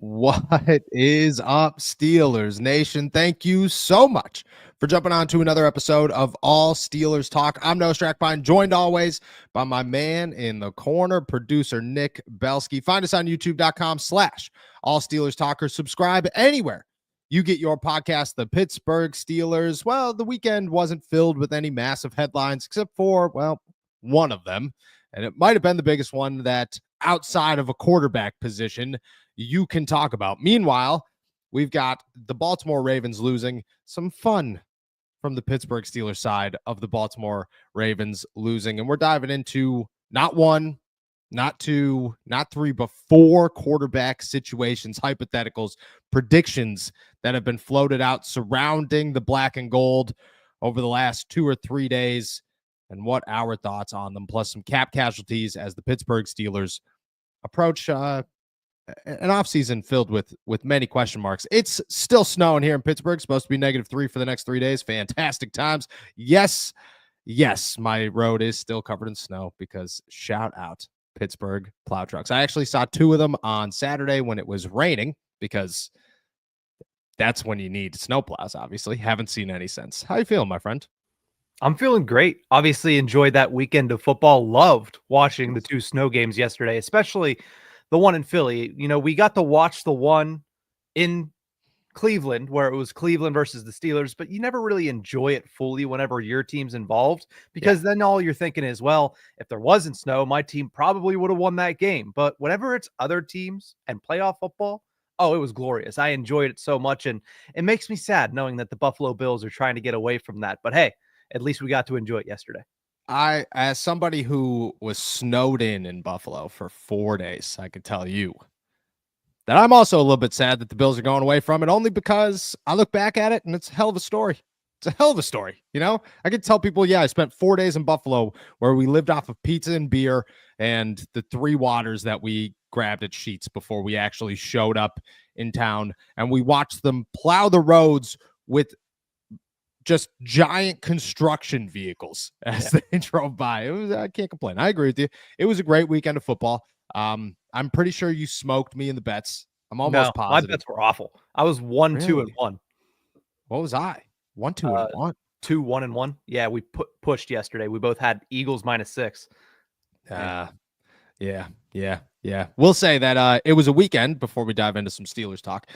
What is up, Steelers Nation? Thank you so much for jumping on to another episode of All Steelers Talk. I'm Noah Strackbine, joined always by my man in the corner, producer Nick Belsky. Find us on youtube.com/All Steelers Talker. Subscribe anywhere you get your podcast. The Pittsburgh Steelers, well, the weekend wasn't filled with any massive headlines except for, well, one of them. And it might have been the biggest one that outside of a quarterback position you can talk about. Meanwhile, we've got the Baltimore Ravens losing. Some fun from the Pittsburgh Steelers side of the Baltimore Ravens losing. And we're diving into not one, not two, not three, but four quarterback situations, hypotheticals, predictions that have been floated out surrounding the black and gold over the last 2 or 3 days, and what our thoughts on them, plus some cap casualties as the Pittsburgh Steelers approach an offseason filled with many question marks. It's still snowing here in Pittsburgh. Supposed to be -3 for the next 3 days. Fantastic times. Yes, my road is still covered in snow because shout out Pittsburgh plow trucks. I actually saw 2 of them on Saturday when it was raining because that's when you need snow plows, obviously. Haven't seen any since. How you feeling, my friend? I'm feeling great. Obviously enjoyed that weekend of football. Loved watching the 2 snow games yesterday, especially the one in Philly. You know, we got to watch the one in Cleveland where it was Cleveland versus the Steelers, but you never really enjoy it fully whenever your team's involved because then all you're thinking is, well, if there wasn't snow, my team probably would have won that game. But whenever it's other teams and playoff football, oh, it was glorious. I enjoyed it so much, and it makes me sad knowing that the Buffalo Bills are trying to get away from that. But hey, at least we got to enjoy it yesterday. As somebody who was snowed in Buffalo for 4 days, I could tell you that I'm also a little bit sad that the Bills are going away from it, only because I look back at it and it's a hell of a story. It's a hell of a story. You know, I could tell people, I spent 4 days in Buffalo where we lived off of pizza and beer and the 3 waters that we grabbed at Sheets before we actually showed up in town. And we watched them plow the roads with just giant construction vehicles as they drove by. I can't complain. I agree with you. It was a great weekend of football. I'm pretty sure you smoked me in the bets. I'm almost positive. My bets were awful. I was 1, 2, and 1. What was I? 1, 2, and 1. 2, 1, and 1. Yeah, we pushed yesterday. We both had Eagles -6. Yeah. We'll say that it was a weekend, before we dive into some Steelers talk,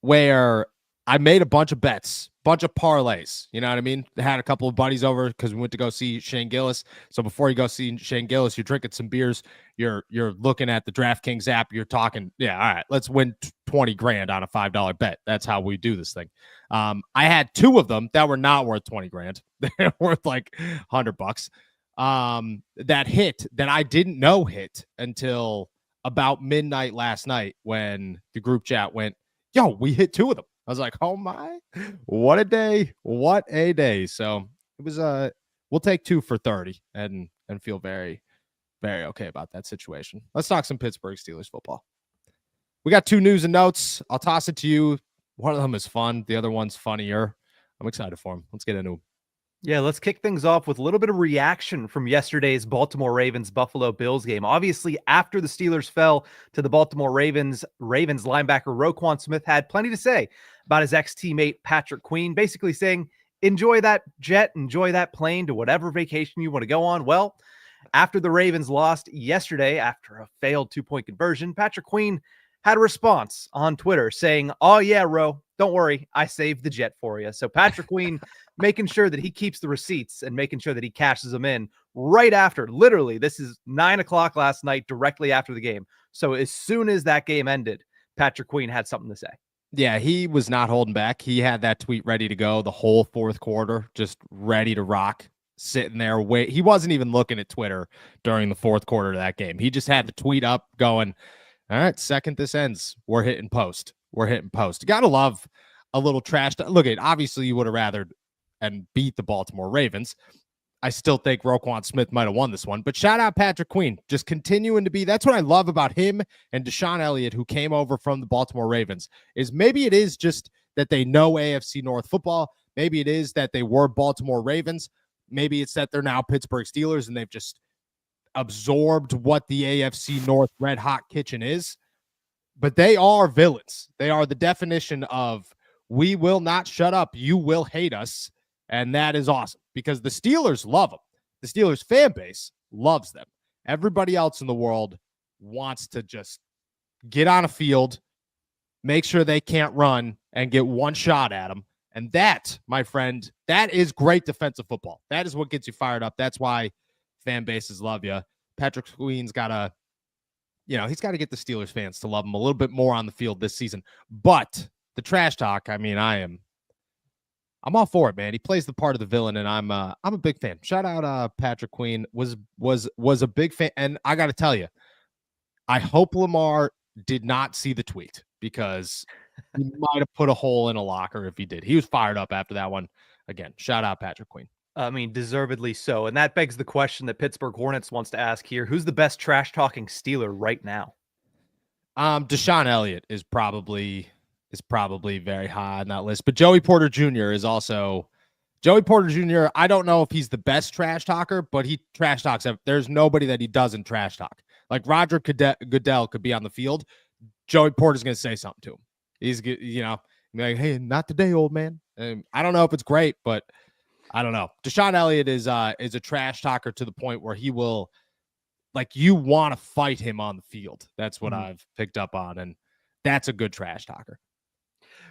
where I made a bunch of bets, bunch of parlays. You know what I mean? I had a couple of buddies over because we went to go see Shane Gillis. So before you go see Shane Gillis, you're drinking some beers. You're looking at the DraftKings app. You're talking, all right, let's win 20 grand on a $5 bet. That's how we do this thing. I had 2 of them that were not worth 20 grand. They're worth like $100. That hit that I didn't know hit until about midnight last night when the group chat went, yo, we hit 2 of them. I was like, oh my, what a day. What a day. So it was, we'll take 2 for 30 and feel very, very okay about that situation. Let's talk some Pittsburgh Steelers football. We got 2 news and notes. I'll toss it to you. One of them is fun. The other one's funnier. I'm excited for them. Let's get into them. Yeah, let's kick things off with a little bit of reaction from yesterday's Baltimore Ravens Buffalo Bills game. Obviously, after the Steelers fell to the Baltimore Ravens linebacker Roquan Smith had plenty to say about his ex-teammate Patrick Queen, basically saying, enjoy that jet, enjoy that plane to whatever vacation you want to go on. Well, after the Ravens lost yesterday after a failed 2-point conversion, Patrick Queen had a response on Twitter saying, oh yeah, Ro, don't worry, I saved the jet for you. So Patrick Queen making sure that he keeps the receipts and making sure that he cashes them in right after. Literally, this is 9:00 last night, directly after the game. So as soon as that game ended, Patrick Queen had something to say. Yeah, he was not holding back. He had that tweet ready to go the whole 4th quarter, just ready to rock, sitting there. He wasn't even looking at Twitter during the 4th quarter of that game. He just had the tweet up going, all right, second this ends, we're hitting post. You got to love a little trash. Look, obviously you would have rather and beat the Baltimore Ravens. I still think Roquan Smith might have won this one, but shout out Patrick Queen, just continuing to be. That's what I love about him and Deshaun Elliott, who came over from the Baltimore Ravens, is maybe it is just that they know AFC North football. Maybe it is that they were Baltimore Ravens. Maybe it's that they're now Pittsburgh Steelers and they've just absorbed what the AFC North red hot kitchen is. but they are villains. They are the definition of we will not shut up. You will hate us. And that is awesome because the Steelers love them. The Steelers fan base loves them. Everybody else in the world wants to just get on a field, make sure they can't run, and get one shot at them. And that, my friend, that is great defensive football. That is what gets you fired up. That's why fan bases love you. Patrick Queen's got to, he's got to get the Steelers fans to love him a little bit more on the field this season. But the trash talk, I mean, I'm all for it, man. He plays the part of the villain, and I'm a big fan. Shout out Patrick Queen was a big fan, and I got to tell you, I hope Lamar did not see the tweet because he might have put a hole in a locker if he did. He was fired up after that one. Again, shout out Patrick Queen. I mean, deservedly so. And that begs the question that Pittsburgh Hornets wants to ask here. Who's the best trash-talking Steeler right now? Deshaun Elliott is probably very high on that list. But Joey Porter Jr. is also – Joey Porter Jr., I don't know if he's the best trash talker, but he trash talks. There's nobody that he doesn't trash talk. Like Roger Goodell could be on the field. Joey Porter's going to say something to him. He's, like, hey, not today, old man. And I don't know if it's great, but I don't know. Deshaun Elliott is a trash talker to the point where he will, like, you want to fight him on the field. That's what I've picked up on, and that's a good trash talker.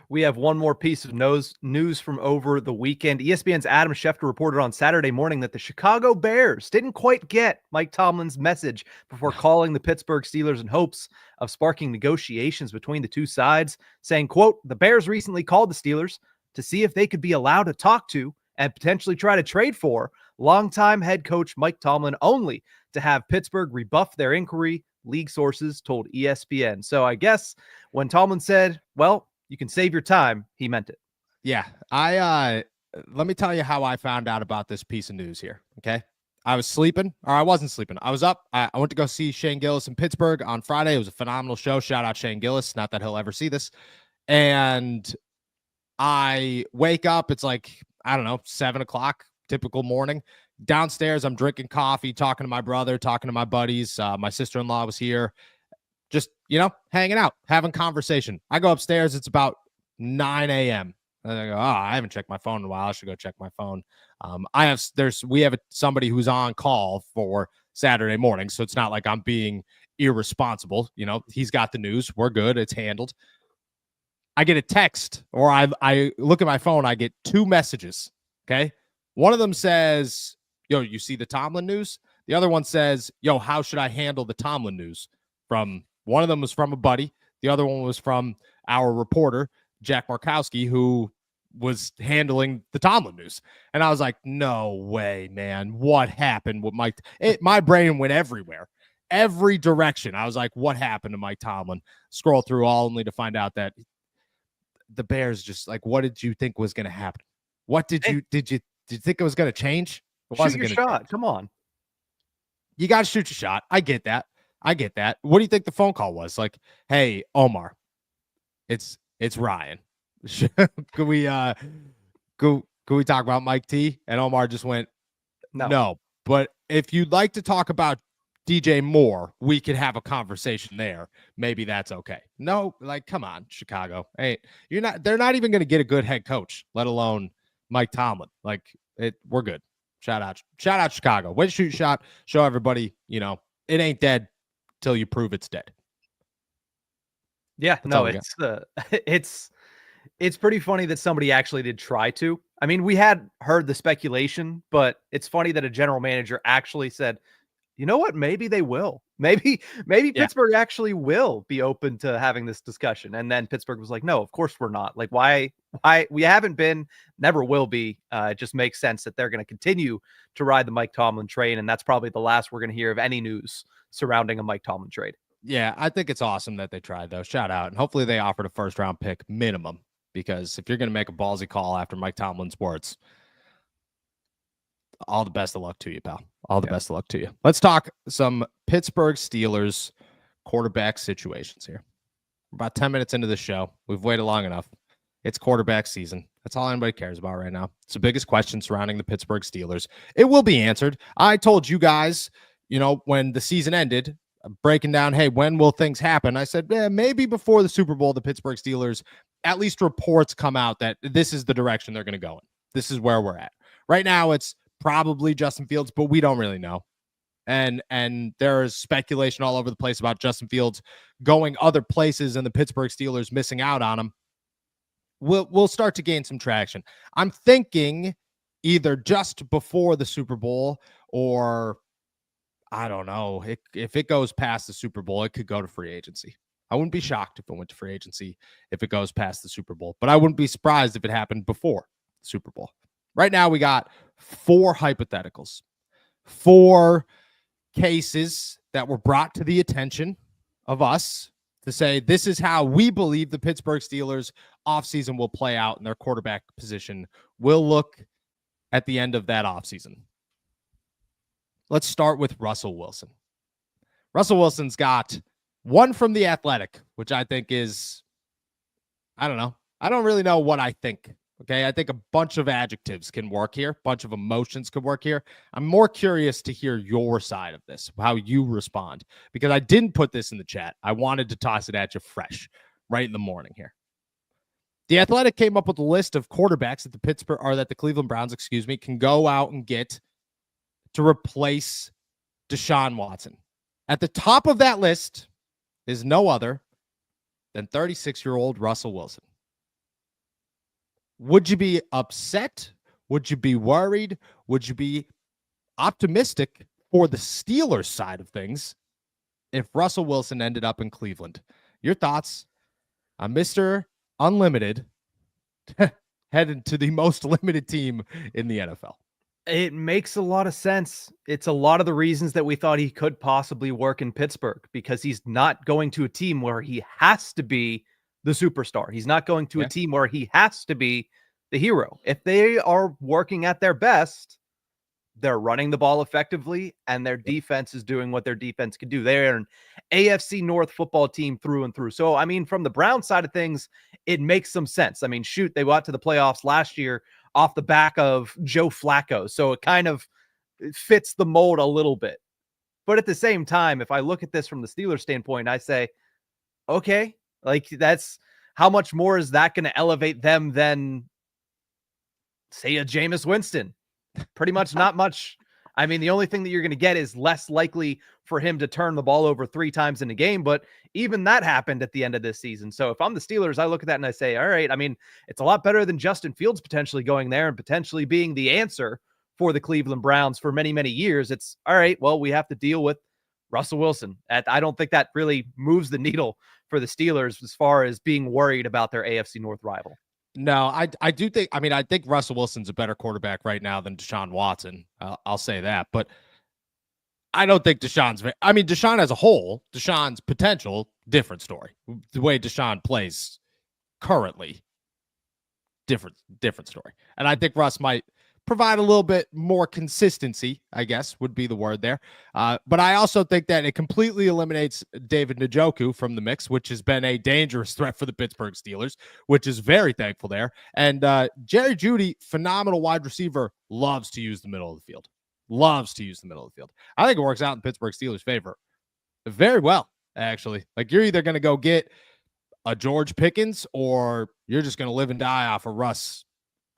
We have one more piece of news from over the weekend. ESPN's Adam Schefter reported on Saturday morning that the Chicago Bears didn't quite get Mike Tomlin's message before calling the Pittsburgh Steelers in hopes of sparking negotiations between the two sides, saying, quote, the Bears recently called the Steelers to see if they could be allowed to talk to and potentially try to trade for longtime head coach Mike Tomlin, only to have Pittsburgh rebuff their inquiry, league sources told ESPN. So I guess when Tomlin said, well, you can save your time, he meant it. Yeah. Let me tell you how I found out about this piece of news here. Okay. I was sleeping, or I wasn't sleeping. I was up. I went to go see Shane Gillis in Pittsburgh on Friday. It was a phenomenal show. Shout out Shane Gillis. Not that he'll ever see this. And I wake up. It's like, I don't know, 7:00, typical morning. Downstairs, I'm drinking coffee, talking to my brother, talking to my buddies. My sister-in-law was here. Just, hanging out, having conversation. I go upstairs. It's about 9 a.m. And I go, I haven't checked my phone in a while. I should go check my phone. We have somebody who's on call for Saturday morning. So it's not like I'm being irresponsible. He's got the news. We're good. It's handled. I get a text, or I look at my phone. I get two messages. Okay. One of them says, yo, you see the Tomlin news? The other one says, yo, how should I handle the Tomlin news? One of them was from a buddy. The other one was from our reporter, Jack Markowski, who was handling the Tomlin news. And I was like, no way, man. What happened with Mike? My brain went everywhere, every direction. I was like, what happened to Mike Tomlin? Scroll through all only to find out that the Bears just like, what did you think was going to happen? What did you think it was going to change? It wasn't going to shot. Come on. You got to shoot your shot. I get that. What do you think the phone call was? Like, hey, Omar, it's Ryan. Could we talk about Mike T? And Omar just went, no. But if you'd like to talk about DJ Moore, we could have a conversation there. Maybe that's okay. No, like, come on, Chicago. Hey, they're not even going to get a good head coach, let alone Mike Tomlin. Like, we're good. Shout out Chicago. Way to shoot shot. Show everybody, it ain't dead till you prove it's dead. Yeah, no, it's pretty funny that somebody actually did try to. I mean, we had heard the speculation, but it's funny that a general manager actually said, you know what? Maybe they will. Maybe Pittsburgh actually will be open to having this discussion. And then Pittsburgh was like, no, of course we're not. Like, why we haven't been, never will be. It just makes sense that they're going to continue to ride the Mike Tomlin train. And that's probably the last we're going to hear of any news surrounding a Mike Tomlin trade. Yeah, I think it's awesome that they tried, though. Shout out. And hopefully they offered a first-round pick minimum, because if you're going to make a ballsy call after Mike Tomlin's words, all the best of luck to you, pal. All the best of luck to you. Let's talk some Pittsburgh Steelers quarterback situations here. We're about 10 minutes into the show. We've waited long enough. It's quarterback season. That's all anybody cares about right now. It's the biggest question surrounding the Pittsburgh Steelers. It will be answered. I told you guys, when the season ended, breaking down, hey, when will things happen? I said, maybe before the Super Bowl, the Pittsburgh Steelers, at least reports come out that this is the direction they're going to go in. This is where we're at. Right now, it's probably Justin Fields, but we don't really know. And there's speculation all over the place about Justin Fields going other places and the Pittsburgh Steelers missing out on him. We'll start to gain some traction. I'm thinking either just before the Super Bowl or I don't know. If it goes past the Super Bowl, it could go to free agency. I wouldn't be shocked if it went to free agency if it goes past the Super Bowl, but I wouldn't be surprised if it happened before the Super Bowl. Right now, we got 4 hypotheticals, 4 cases that were brought to the attention of us to say this is how we believe the Pittsburgh Steelers offseason will play out and their quarterback position will look at the end of that offseason. Let's start with Russell Wilson. Russell Wilson's got one from The Athletic, which I think is, I don't know. I don't really know what I think. Okay, I think a bunch of adjectives can work here. A bunch of emotions could work here. I'm more curious to hear your side of this, how you respond, because I didn't put this in the chat. I wanted to toss it at you fresh, right in the morning here. The Athletic came up with a list of quarterbacks that the Cleveland Browns, can go out and get to replace Deshaun Watson. At the top of that list is no other than 36-year-old Russell Wilson. Would you be upset? Would you be worried? Would you be optimistic for the Steelers side of things if Russell Wilson ended up in Cleveland? Your thoughts on Mr. Unlimited headed to the most limited team in the NFL? It makes a lot of sense. It's a lot of the reasons that we thought he could possibly work in Pittsburgh, because he's not going to a team where he has to be the superstar. He's not going to a team where he has to be the hero. If they are working at their best, they're running the ball effectively and their defense is doing what their defense can do. They're an AFC North football team through and through. So, I mean, from the Browns side of things, it makes some sense. I mean, shoot, they got to the playoffs last year off the back of Joe Flacco. So it kind of fits the mold a little bit. But at the same time, if I look at this from the Steelers standpoint, I say, okay, like that's how much more is that going to elevate them than, say, a Jameis Winston? Pretty much not much. I mean, the only thing that you're going to get is less likely for him to turn the ball over 3 times in a game. But even that happened at the end of this season. So if I'm the Steelers, I look at that and I say, all right, I mean, it's a lot better than Justin Fields potentially going there and potentially being the answer for the Cleveland Browns for many, many years. It's all right. Well, we have to deal with Russell Wilson. I don't think that really moves the needle for the Steelers as far as being worried about their AFC North rival. No, I do think, I think Russell Wilson's a better quarterback right now than Deshaun Watson. I'll say that, but I don't think Deshaun as a whole, Deshaun's potential, different story. The way Deshaun plays currently, different story. And I think Russ might provide a little bit more consistency, I guess would be the word there. But I also think that it completely eliminates David Njoku from the mix, which has been a dangerous threat for the Pittsburgh Steelers, which is very thankful there. And Jerry Jeudy, phenomenal wide receiver, loves to use the middle of the field. I think it works out in Pittsburgh Steelers' favor very well, actually. Like, you're either going to go get a George Pickens or you're just going to live and die off of Russ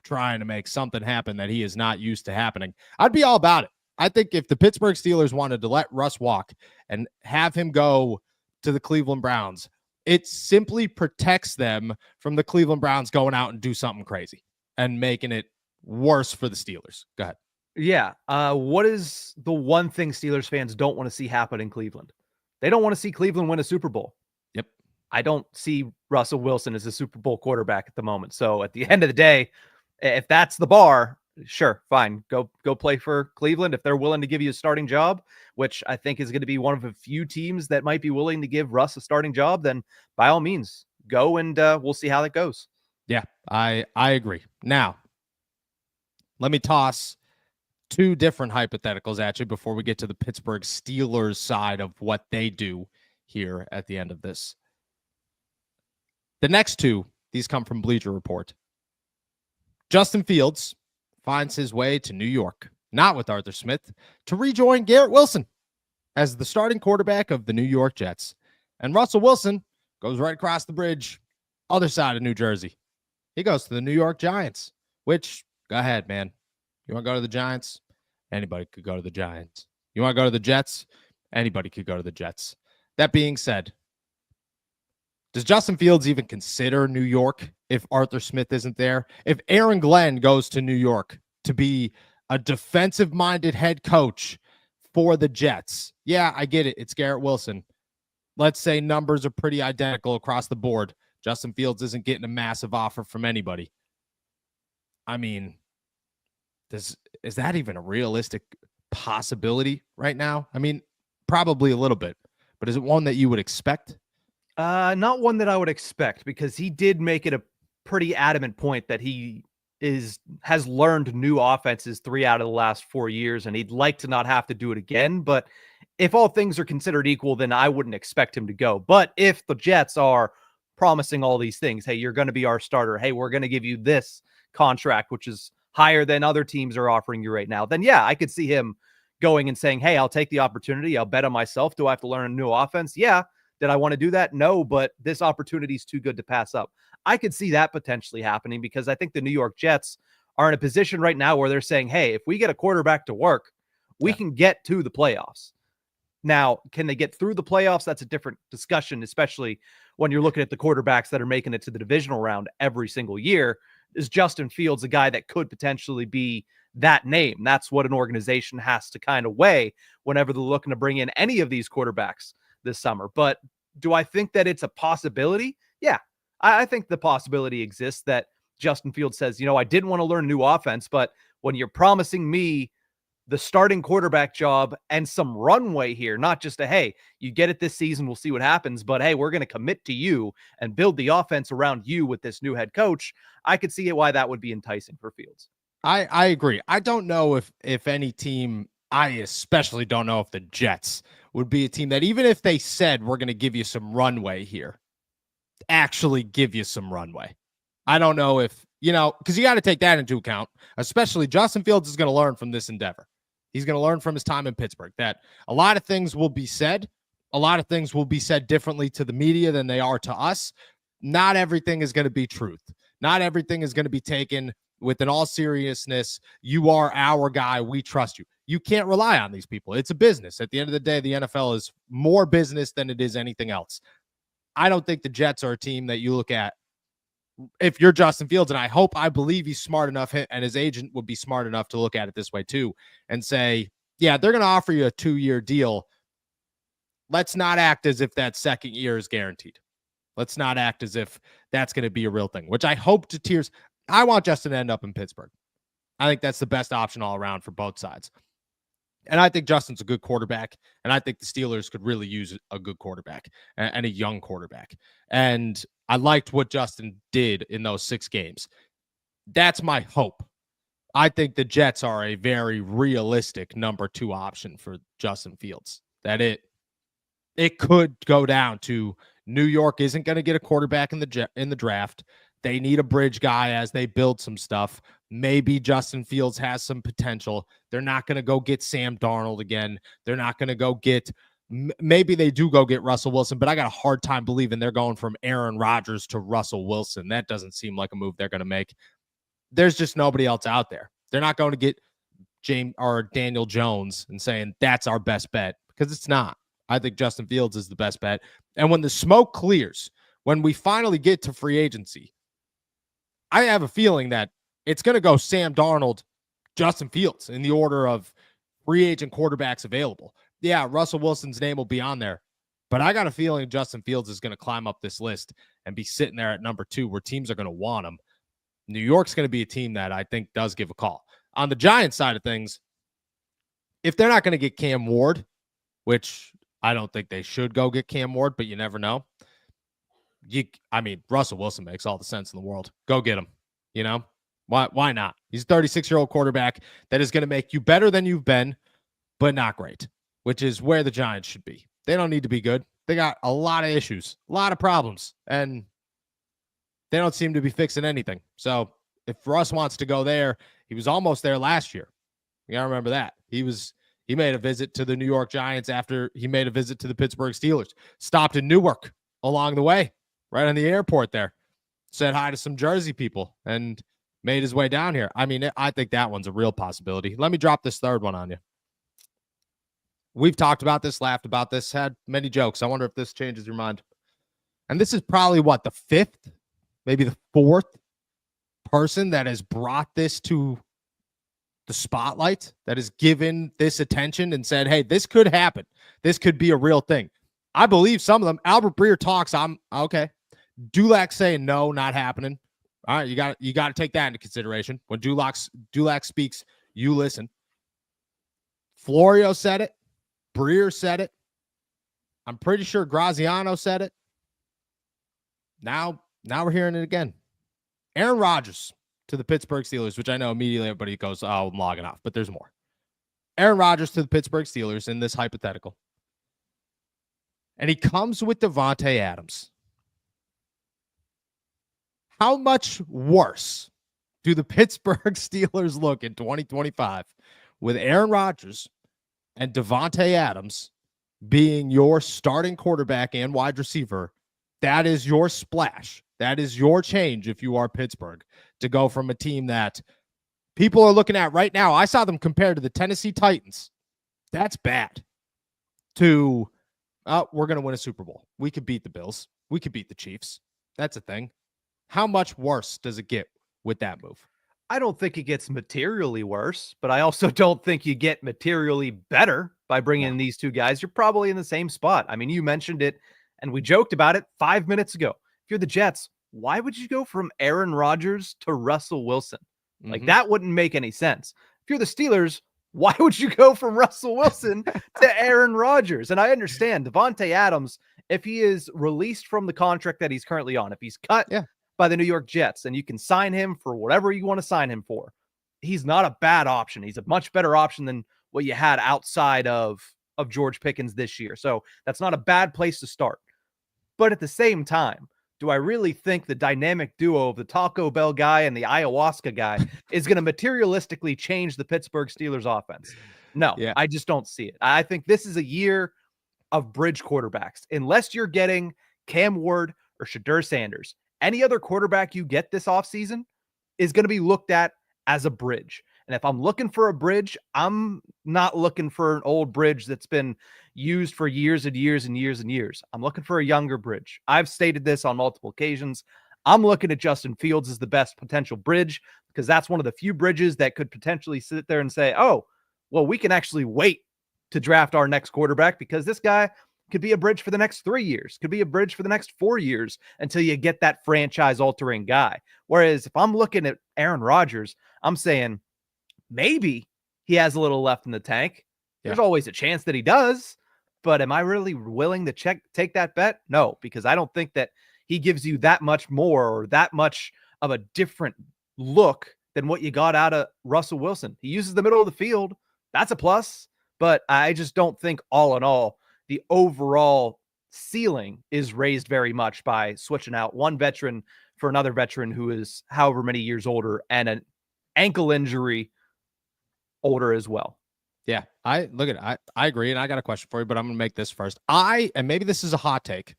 trying to make something happen that he is not used to happening. I'd be all about it. I think if the Pittsburgh Steelers wanted to let Russ walk and have him go to the Cleveland Browns, it simply protects them from the Cleveland Browns going out and do something crazy and making it worse for the Steelers. Go ahead. Yeah. What is the one thing Steelers fans don't want to see happen in Cleveland? They don't want to see Cleveland win a Super Bowl. Yep. I don't see Russell Wilson as a Super Bowl quarterback at the moment. So at the end of the day, if that's the bar, sure, fine. Go play for Cleveland if they're willing to give you a starting job, which I think is going to be one of a few teams that might be willing to give Russ a starting job. Then by all means, go and we'll see how that goes. Yeah, I agree. Now, let me toss 2 different hypotheticals at you before we get to the Pittsburgh Steelers side of what they do here at the end of this. The next 2, these come from Bleacher Report. Justin Fields finds his way to New York, not with Arthur Smith, to rejoin Garrett Wilson as the starting quarterback of the New York Jets. And Russell Wilson goes right across the bridge, other side of New Jersey. He goes to the New York Giants, which, go ahead, man. You want to go to the Giants? Anybody could go to the Giants. You want to go to the Jets? Anybody could go to the Jets. That being said, does Justin Fields even consider New York if Arthur Smith isn't there? If Aaron Glenn goes to New York to be a defensive-minded head coach for the Jets, yeah, I get it. It's Garrett Wilson. Let's say numbers are pretty identical across the board. Justin Fields isn't getting a massive offer from anybody. I mean, is that even a realistic possibility right now? I mean, probably a little bit, but is it one that you would expect? Not one that I would expect, because he did make it a pretty adamant point that he has learned new offenses 3 out of the last 4 years, and he'd like to not have to do it again. But if all things are considered equal, then I wouldn't expect him to go. But if the Jets are promising all these things, hey, you're going to be our starter, hey, we're going to give you this contract, which is higher than other teams are offering you right now, then yeah, I could see him going and saying, hey, I'll take the opportunity. I'll bet on myself. Do I have to learn a new offense? Yeah. Did I want to do that? No, but this opportunity is too good to pass up. I could see that potentially happening, because I think the New York Jets are in a position right now where they're saying, hey, if we get a quarterback to work, we can get to the playoffs. Now, can they get through the playoffs? That's a different discussion, especially when you're looking at the quarterbacks that are making it to the divisional round every single year. Is Justin Fields a guy that could potentially be that name? That's what an organization has to kind of weigh whenever they're looking to bring in any of these quarterbacks this summer. But do I think that it's a possibility? Yeah, I think the possibility exists that Justin Fields says, I didn't want to learn a new offense, but when you're promising me the starting quarterback job and some runway here, not just a, hey, you get it this season, we'll see what happens, but hey, we're going to commit to you and build the offense around you with this new head coach, I could see why that would be enticing for Fields. I agree. I don't know if any team, I especially don't know if the Jets would be a team that, even if they said we're going to give you some runway here, actually give you some runway. I don't know if, because you got to take that into account, especially Justin Fields is going to learn from this endeavor. He's going to learn from his time in Pittsburgh that a lot of things will be said. A lot of things will be said differently to the media than they are to us. Not everything is going to be truth. Not everything is going to be taken with an all seriousness. You are our guy. We trust you. You can't rely on these people. It's a business. At the end of the day, the NFL is more business than it is anything else. I don't think the Jets are a team that you look at if you're Justin Fields, and I believe he's smart enough, and his agent would be smart enough to look at it this way too and say, yeah, they're going to offer you a 2-year deal. Let's not act as if that second year is guaranteed. Let's not act as if that's going to be a real thing, which I hope to tears. I want Justin to end up in Pittsburgh. I think that's the best option all around for both sides. And I think Justin's a good quarterback, and I think the Steelers could really use a good quarterback and a young quarterback. And I liked what Justin did in those 6 games. That's my hope. I think the Jets are a very realistic number 2 option for Justin Fields. That it could go down to New York isn't going to get a quarterback in the draft. They need a bridge guy as they build some stuff. Maybe Justin Fields has some potential. They're not going to go get Sam Darnold again. They're not going to go get, maybe they do go get Russell Wilson, but I got a hard time believing they're going from Aaron Rodgers to Russell Wilson. That doesn't seem like a move they're going to make. There's just nobody else out there. They're not going to get James or Daniel Jones and saying that's our best bet, because it's not. I think Justin Fields is the best bet. And when the smoke clears, when we finally get to free agency, I have a feeling that it's going to go Sam Darnold, Justin Fields in the order of free agent quarterbacks available. Yeah, Russell Wilson's name will be on there, but I got a feeling Justin Fields is going to climb up this list and be sitting there at number 2 where teams are going to want him. New York's going to be a team that I think does give a call. On the Giants side of things, if they're not going to get Cam Ward, which I don't think they should go get Cam Ward, but you never know. Russell Wilson makes all the sense in the world. Go get him. Why not? He's a 36-year-old quarterback that is going to make you better than you've been, but not great, which is where the Giants should be. They don't need to be good. They got a lot of issues, a lot of problems, and they don't seem to be fixing anything. So if Russ wants to go there, he was almost there last year. You got to remember that. He was He made a visit to the New York Giants after he made a visit to the Pittsburgh Steelers. Stopped in Newark along the way, right on the airport there. Said hi to some Jersey people and made his way down here. I mean, I think that one's a real possibility. Let me drop this third one on you. We've talked about this, laughed about this, had many jokes. I wonder if this changes your mind. And this is probably what, the fifth, maybe the fourth person that has brought this to the spotlight, that has given this attention and said, hey, this could happen. This could be a real thing. I believe some of them. Albert Breer talks. I'm okay. Dulac saying no, not happening. All right, you got to take that into consideration. When Dulac speaks, you listen. Florio said it. Breer said it. I'm pretty sure Graziano said it. Now we're hearing it again. Aaron Rodgers to the Pittsburgh Steelers, which I know immediately everybody goes, oh, I'm logging off, but there's more. Aaron Rodgers to the Pittsburgh Steelers in this hypothetical. And he comes with Davante Adams. How much worse do the Pittsburgh Steelers look in 2025 with Aaron Rodgers and Davante Adams being your starting quarterback and wide receiver? That is your splash. That is your change if you are Pittsburgh, to go from a team that people are looking at right now. I saw them compared to the Tennessee Titans. That's bad. To, we're going to win a Super Bowl. We could beat the Bills. We could beat the Chiefs. That's a thing. How much worse does it get with that move? I don't think it gets materially worse, but I also don't think you get materially better by bringing in these two guys. You're probably in the same spot. I mean, you mentioned it, and we joked about it 5 minutes ago. If you're the Jets, why would you go from Aaron Rodgers to Russell Wilson? Like, that wouldn't make any sense. If you're the Steelers, why would you go from Russell Wilson to Aaron Rodgers? And I understand Davante Adams, if he is released from the contract that he's currently on, if he's cut by the New York Jets and you can sign him for whatever you want to sign him for, he's not a bad option. He's a much better option than what you had outside of George Pickens this year. So that's not a bad place to start. But at the same time, do I really think the dynamic duo of the Taco Bell guy and the ayahuasca guy is going to materialistically change the Pittsburgh Steelers offense? No, I just don't see it. I think this is a year of bridge quarterbacks. Unless you're getting Cam Ward or Shadur Sanders, any other quarterback you get this offseason is going to be looked at as a bridge. And if I'm looking for a bridge, I'm not looking for an old bridge that's been used for years and years and years and years. I'm looking for a younger bridge. I've stated this on multiple occasions. I'm looking at Justin Fields as the best potential bridge because that's one of the few bridges that could potentially sit there and say, oh, well, we can actually wait to draft our next quarterback because this guy could be a bridge for the next 3 years, could be a bridge for the next 4 years until you get that franchise-altering guy. Whereas if I'm looking at Aaron Rodgers, I'm saying maybe he has a little left in the tank. There's always a chance that he does, but am I really willing to take that bet? No, because I don't think that he gives you that much more or that much of a different look than what you got out of Russell Wilson. He uses the middle of the field. That's a plus, but I just don't think all in all, the overall ceiling is raised very much by switching out one veteran for another veteran who is however many years older and an ankle injury older as well. Yeah, I agree, and I got a question for you, but I'm gonna make this first. And maybe this is a hot take.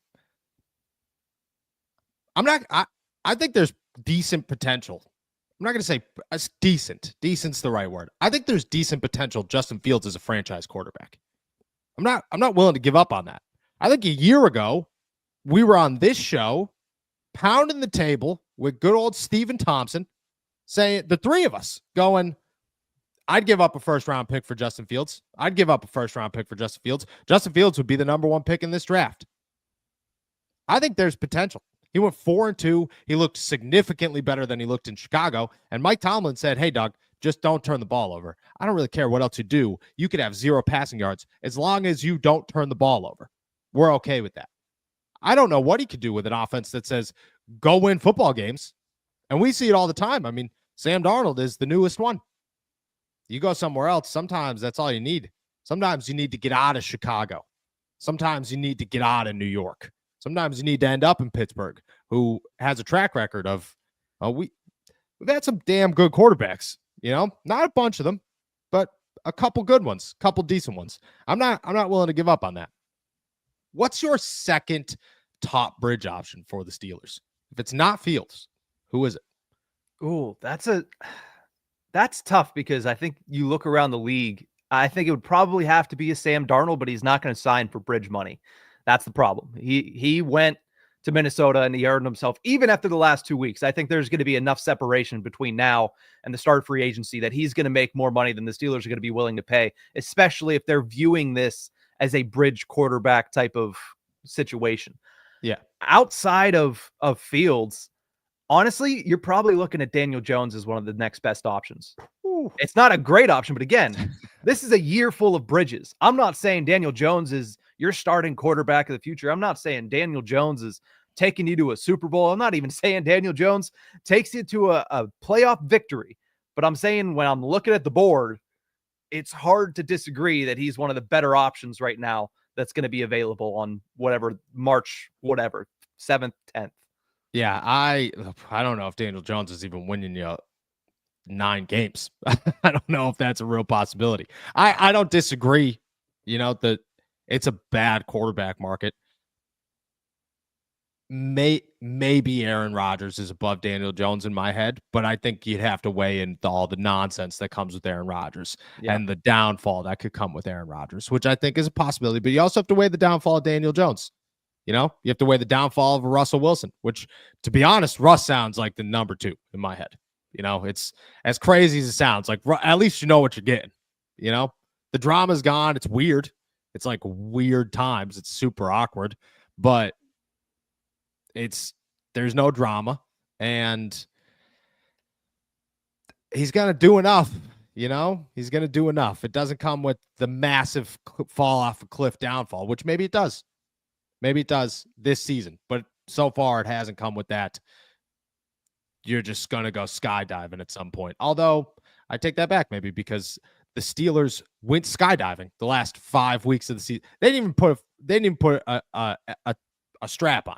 I think there's decent potential. I'm not gonna say it's decent. Decent's the right word. I think there's decent potential Justin Fields as a franchise quarterback. I'm not willing to give up on that. I think a year ago, we were on this show pounding the table with good old Stephen Thompson, saying, the three of us going, I'd give up a first-round pick for Justin Fields. I'd give up a first-round pick for Justin Fields. Justin Fields would be the number one pick in this draft. I think there's potential. He went 4-2. He looked significantly better than he looked in Chicago. And Mike Tomlin said, hey, Doug, just don't turn the ball over. I don't really care what else you do. You could have 0 passing yards as long as you don't turn the ball over. We're okay with that. I don't know what he could do with an offense that says, go win football games. And we see it all the time. I mean, Sam Darnold is the newest one. You go somewhere else, sometimes that's all you need. Sometimes you need to get out of Chicago. Sometimes you need to get out of New York. Sometimes you need to end up in Pittsburgh, who has a track record of, we've had some damn good quarterbacks, not a bunch of them, but a couple good ones, couple decent ones. I'm not willing to give up on that. What's your second top bridge option for the Steelers? If it's not Fields, who is it? Ooh, that's tough because I think you look around the league, I think it would probably have to be a Sam Darnold, but he's not going to sign for bridge money. That's the problem. He went to Minnesota and he earned himself, even after the last 2 weeks. I think there's going to be enough separation between now and the start of free agency that he's going to make more money than the Steelers are going to be willing to pay, especially if they're viewing this as a bridge quarterback type of situation. Yeah. Outside of Fields, honestly, you're probably looking at Daniel Jones as one of the next best options. Ooh. It's not a great option, but again, this is a year full of bridges. I'm not saying Daniel Jones is your starting quarterback of the future. I'm not saying Daniel Jones is taking you to a Super Bowl. I'm not even saying Daniel Jones takes you to a playoff victory. But I'm saying when I'm looking at the board, it's hard to disagree that he's one of the better options right now that's going to be available on March 7th, 10th. Yeah, I don't know if Daniel Jones is even winning you 9 games. I don't know if that's a real possibility. I don't disagree. It's a bad quarterback market. Maybe Aaron Rodgers is above Daniel Jones in my head, but I think you'd have to weigh in all the nonsense that comes with Aaron Rodgers and the downfall that could come with Aaron Rodgers, which I think is a possibility. But you also have to weigh the downfall of Daniel Jones. You have to weigh the downfall of Russell Wilson, which, to be honest, Russ sounds like the number 2 in my head. It's as crazy as it sounds. Like, at least you know what you're getting. The drama's gone. It's weird. It's like weird times. It's super awkward, but there's no drama, and he's going to do enough. He's going to do enough. It doesn't come with the massive fall off a cliff downfall, which maybe it does. Maybe it does this season, but so far it hasn't come with that. You're just going to go skydiving at some point. Although I take that back, maybe, because the Steelers went skydiving the last 5 weeks of the season. They didn't even put a strap on.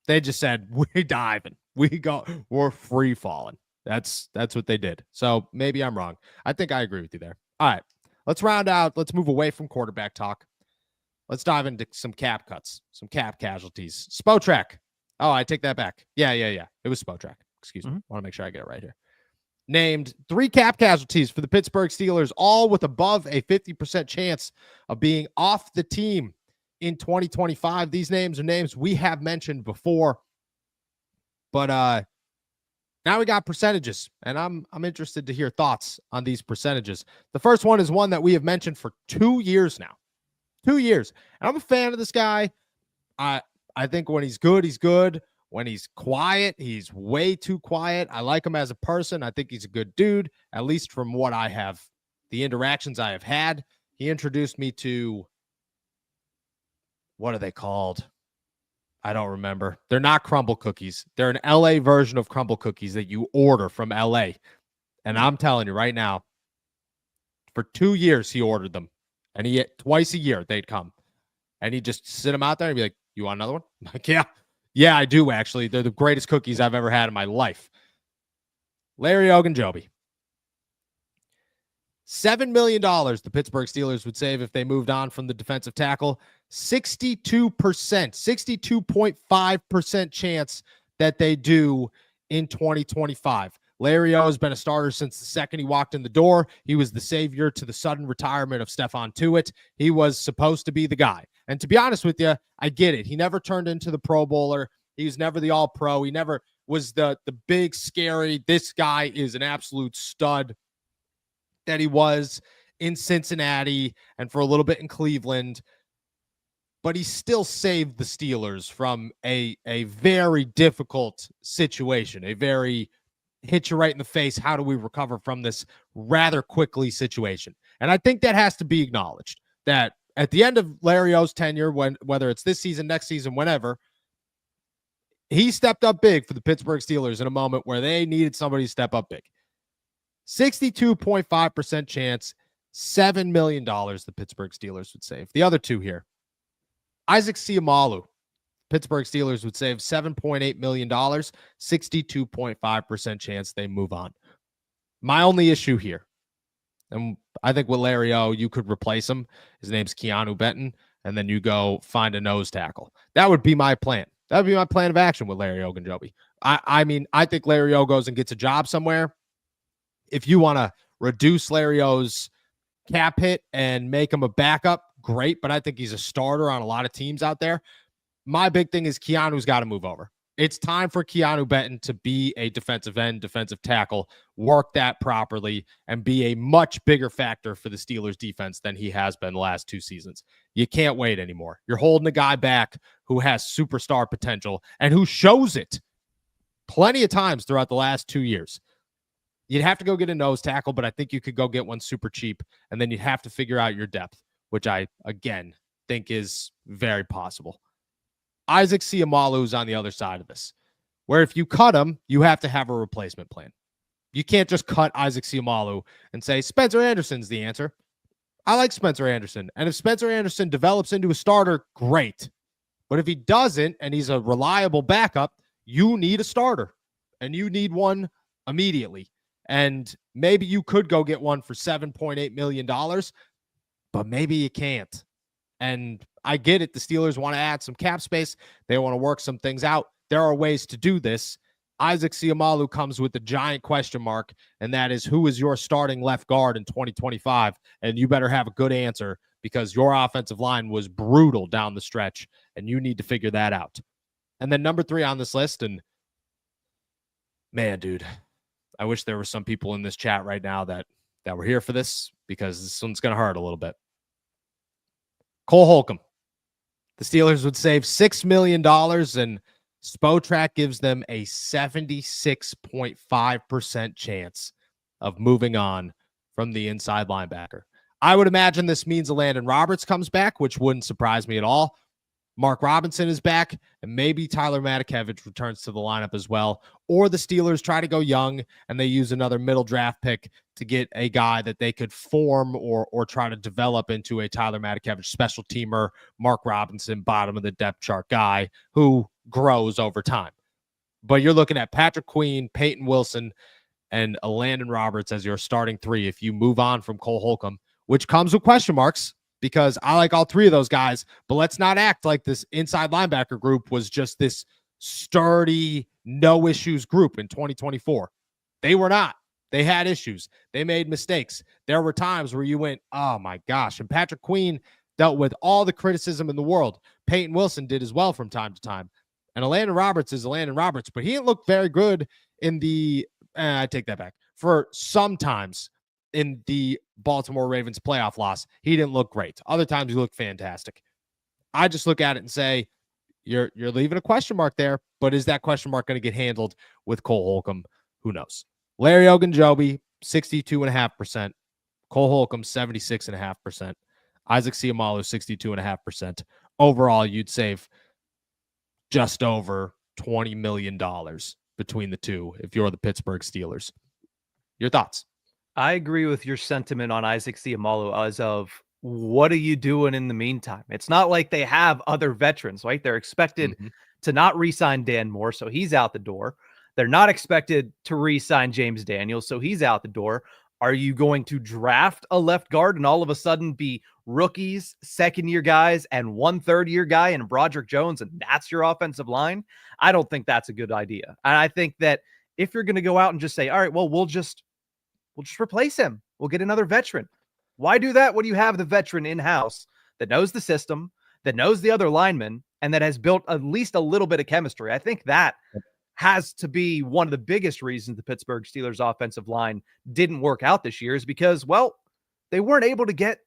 They just said, we're diving. We're free falling. That's what they did. So maybe I'm wrong. I think I agree with you there. All right, let's round out. Let's move away from quarterback talk. Let's dive into some cap cuts, some cap casualties. Spotrac. Oh, I take that back. Yeah. It was Spotrac. Excuse me. I want to make sure I get it right here. Named 3 cap casualties for the Pittsburgh Steelers, all with above a 50% chance of being off the team in 2025. These names are names we have mentioned before, but now we got percentages, and I'm interested to hear thoughts on these percentages. The first one is one that we have mentioned for 2 years now. 2 years. And I'm a fan of this guy. I think when he's good, he's good. When he's quiet, he's way too quiet. I like him as a person. I think he's a good dude, at least from what I have, the interactions I have had. He introduced me to, what are they called? I don't remember. They're not crumble cookies. They're an LA version of crumble cookies that you order from LA. And I'm telling you right now, for 2 years, he ordered them. And he twice a year they'd come, and he'd just sit them out there and be like, "You want another one?" I'm like, yeah, I do actually. They're the greatest cookies I've ever had in my life. Larry Ogunjobi, $7 million the Pittsburgh Steelers would save if they moved on from the defensive tackle. 62.5% chance that they do in 2025. Larry O has been a starter since the second he walked in the door. He was the savior to the sudden retirement of Stephon Tuitt. He was supposed to be the guy. And to be honest with you, I get it. He never turned into the Pro Bowler. He was never the All-Pro. He never was the big, scary, this guy is an absolute stud that he was in Cincinnati and for a little bit in Cleveland. But he still saved the Steelers from a very difficult situation, a very hit you right in the face. How do we recover from this rather quickly situation? And I think that has to be acknowledged, that at the end of Larry O's tenure, whether it's this season, next season, whenever, he stepped up big for the Pittsburgh Steelers in a moment where they needed somebody to step up big. 62.5% chance, $7 million the Pittsburgh Steelers would save. The other two here, Isaac Seumalo, Pittsburgh Steelers would save $7.8 million, 62.5% chance they move on. My only issue here, And I think with Larry O, you could replace him. His name's Keanu Benton, and then you go find a nose tackle. That would be my plan. That would be my plan of action with Larry Ogunjobi. I mean, I think Larry O goes and gets a job somewhere. If you want to reduce Larry O's cap hit and make him a backup, great, but I think he's a starter on a lot of teams out there. My big thing is Keanu's got to move over. It's time for Keanu Benton to be a defensive end, defensive tackle, work that properly, and be a much bigger factor for the Steelers defense than he has been the last 2 seasons. You can't wait anymore. You're holding a guy back who has superstar potential and who shows it plenty of times throughout the last 2 years. You'd have to go get a nose tackle, but I think you could go get one super cheap, and then you'd have to figure out your depth, which I, again, think is very possible. Isaac Seumalo is on the other side of this, where if you cut him, you have to have a replacement plan. You can't just cut Isaac Seumalo and say, Spencer Anderson's the answer. I like Spencer Anderson. And if Spencer Anderson develops into a starter, great. But if he doesn't, and he's a reliable backup, you need a starter. And you need one immediately. And maybe you could go get one for $7.8 million, but maybe you can't. And I get it. The Steelers want to add some cap space. They want to work some things out. There are ways to do this. Isaac Seumalo comes with a giant question mark, and that is, who is your starting left guard in 2025? And you better have a good answer, because your offensive line was brutal down the stretch, and you need to figure that out. And then number 3 on this list, and man, dude, I wish there were some people in this chat right now that were here for this, because this one's going to hurt a little bit. Cole Holcomb. The Steelers would save $6 million, and Spotrac gives them a 76.5% chance of moving on from the inside linebacker. I would imagine this means Landon Roberts comes back, which wouldn't surprise me at all. Mark Robinson is back, and maybe Tyler Matakevich returns to the lineup as well. Or the Steelers try to go young, and they use another middle draft pick to get a guy that they could form or try to develop into a Tyler Matakevich special teamer, Mark Robinson, bottom of the depth chart guy who grows over time. But you're looking at Patrick Queen, Peyton Wilson, and Landon Roberts as your starting 3 if you move on from Cole Holcomb, which comes with question marks, because I like all 3 of those guys, but let's not act like this inside linebacker group was just this sturdy, no issues group in 2024. They were not. They had issues. They made mistakes. There were times where you went, oh my gosh. And Patrick Queen dealt with all the criticism in the world. Peyton Wilson did as well from time to time. And Landon Roberts is Landon Roberts, but he didn't look very good in the, I take that back, for sometimes in the Baltimore Ravens playoff loss. He didn't look great. Other times he looked fantastic. I just look at it and say, you're leaving a question mark there, but is that question mark going to get handled with Cole Holcomb? Who knows? Larry Ogunjobi, 62.5%. Cole Holcomb, 76.5%. Isaac Seumalo, 62.5%. Overall, you'd save just over $20 million between the two if you're the Pittsburgh Steelers. Your thoughts? I agree with your sentiment on Isaac Seumalo as of, what are you doing in the meantime? It's not like they have other veterans, right? They're expected to not re-sign Dan Moore, so he's out the door. They're not expected to re-sign James Daniels, so he's out the door. Are you going to draft a left guard and all of a sudden be rookies, second-year guys, and 1 third-year guy and Broderick Jones, and that's your offensive line? I don't think that's a good idea. And I think that if you're going to go out and just say, all right, well, we'll just replace him. We'll get another veteran. Why do that when you have the veteran in-house that knows the system, that knows the other linemen, and that has built at least a little bit of chemistry? I think that has to be one of the biggest reasons the Pittsburgh Steelers offensive line didn't work out this year, is because, well, they weren't able to get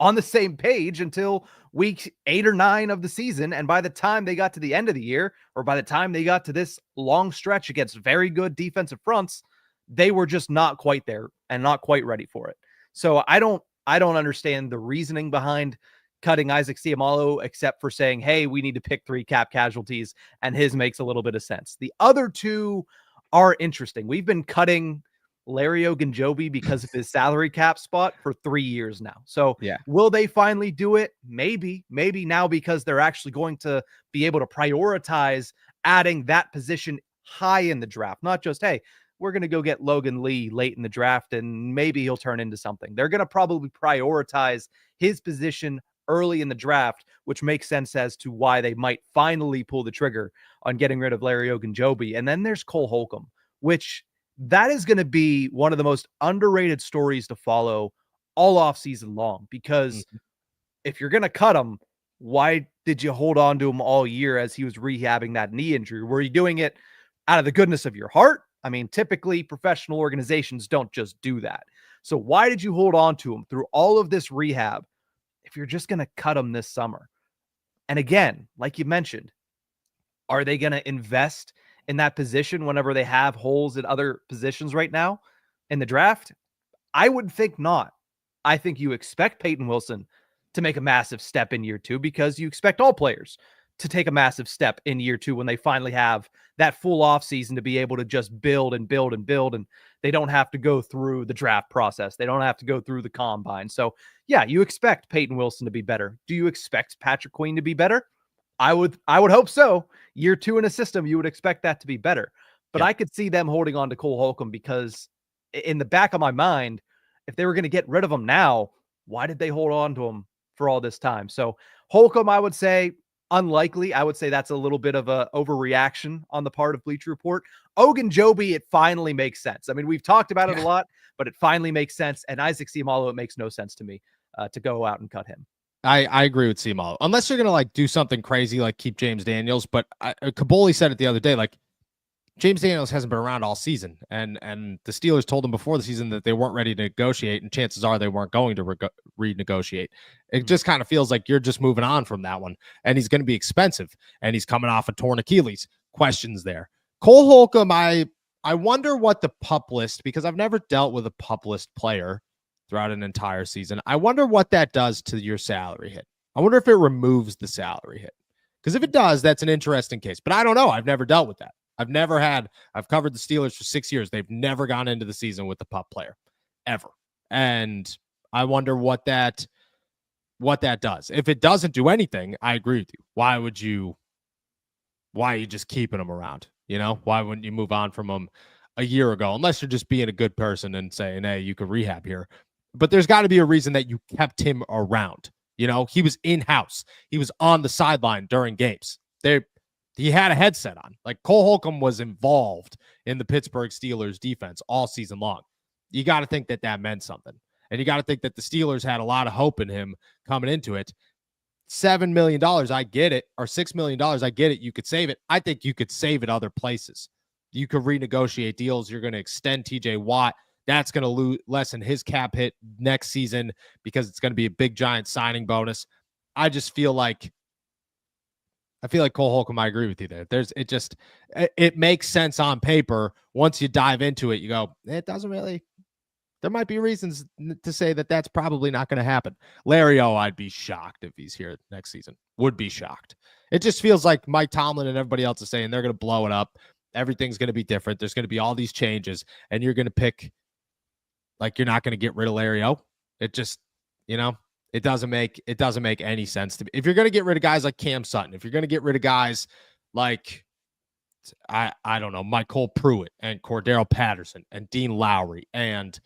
on the same page until week 8 or 9 of the season. And by the time they got to the end of the year, or by the time they got to this long stretch against very good defensive fronts, they were just not quite there and not quite ready for it. So I don't understand the reasoning behind cutting Isaac Seumalo, except for saying, hey, we need to pick 3 cap casualties, and his makes a little bit of sense. The other 2 are interesting. We've been cutting Larry Ogunjobi because of his salary cap spot for 3 years now. So will they finally do it? Maybe now, because they're actually going to be able to prioritize adding that position high in the draft, not just, hey, we're going to go get Logan Lee late in the draft and maybe he'll turn into something. They're going to probably prioritize his position early in the draft, which makes sense as to why they might finally pull the trigger on getting rid of Larry Ogunjobi. And then there's Cole Holcomb, which that is going to be one of the most underrated stories to follow all offseason long, because if you're going to cut him, why did you hold on to him all year as he was rehabbing that knee injury? Were you doing it out of the goodness of your heart? I mean, typically professional organizations don't just do that. So why did you hold on to him through all of this rehab if you're just going to cut him this summer? And again, like you mentioned, are they going to invest in that position whenever they have holes at other positions right now in the draft? I would think not. I think you expect Peyton Wilson to make a massive step in year 2, because you expect all players to take a massive step in year 2 when they finally have that full off season to be able to just build and build and build. And they don't have to go through the draft process. They don't have to go through the combine. So yeah, you expect Peyton Wilson to be better. Do you expect Patrick Queen to be better? I would hope so. Year 2 in a system, you would expect that to be better. But I could see them holding on to Cole Holcomb, because in the back of my mind, if they were going to get rid of him now, why did they hold on to him for all this time? So Holcomb, I would say unlikely. I would say that's a little bit of a overreaction on the part of Bleacher Report. Ogunjobi, it finally makes sense. I mean, we've talked about it a lot, but it finally makes sense. And Isaac Seumalo, it makes no sense to me to go out and cut him. I agree with Seumalo, unless you're going to like do something crazy, like keep James Daniels. But Kaboli said it the other day, like James Daniels hasn't been around all season, and the Steelers told him before the season that they weren't ready to negotiate, and chances are they weren't going to renegotiate. It just kind of feels like you're just moving on from that one, and he's going to be expensive, and he's coming off a torn Achilles. Questions there. Cole Holcomb, I wonder what the PUP list, because I've never dealt with a PUP list player throughout an entire season. I wonder what that does to your salary hit. I wonder if it removes the salary hit, because if it does, that's an interesting case. But I don't know. I've never dealt with that. I've covered the Steelers for 6 years. They've never gone into the season with the PUP player ever. And I wonder what that does. If it doesn't do anything, I agree with you. Why are you just keeping them around? You know, why wouldn't you move on from them a year ago? Unless you're just being a good person and saying, hey, you could rehab here. But there's got to be a reason that you kept him around. You know, he was in-house. He was on the sideline during games. He had a headset on. Like, Cole Holcomb was involved in the Pittsburgh Steelers defense all season long. You got to think that meant something. And you got to think that the Steelers had a lot of hope in him coming into it. $7 million, I get it. Or $6 million, I get it. You could save it. I think you could save it other places. You could renegotiate deals. You're going to extend TJ Watt. That's going to lessen his cap hit next season, because it's going to be a big, giant signing bonus. I just feel like Cole Holcomb, I agree with you there. It makes sense on paper. Once you dive into it, you go, it doesn't really. There might be reasons to say that that's probably not going to happen. Larry O, I'd be shocked if he's here next season. Would be shocked. It just feels like Mike Tomlin and everybody else is saying they're going to blow it up. Everything's going to be different. There's going to be all these changes, and you're going to pick, like, you're not going to get rid of Larry O. It just, you know. It doesn't make any sense to me. If you're going to get rid of guys like Cam Sutton, if you're going to get rid of guys like, I don't know, Michael Pruitt and Cordero Patterson and Dean Lowry and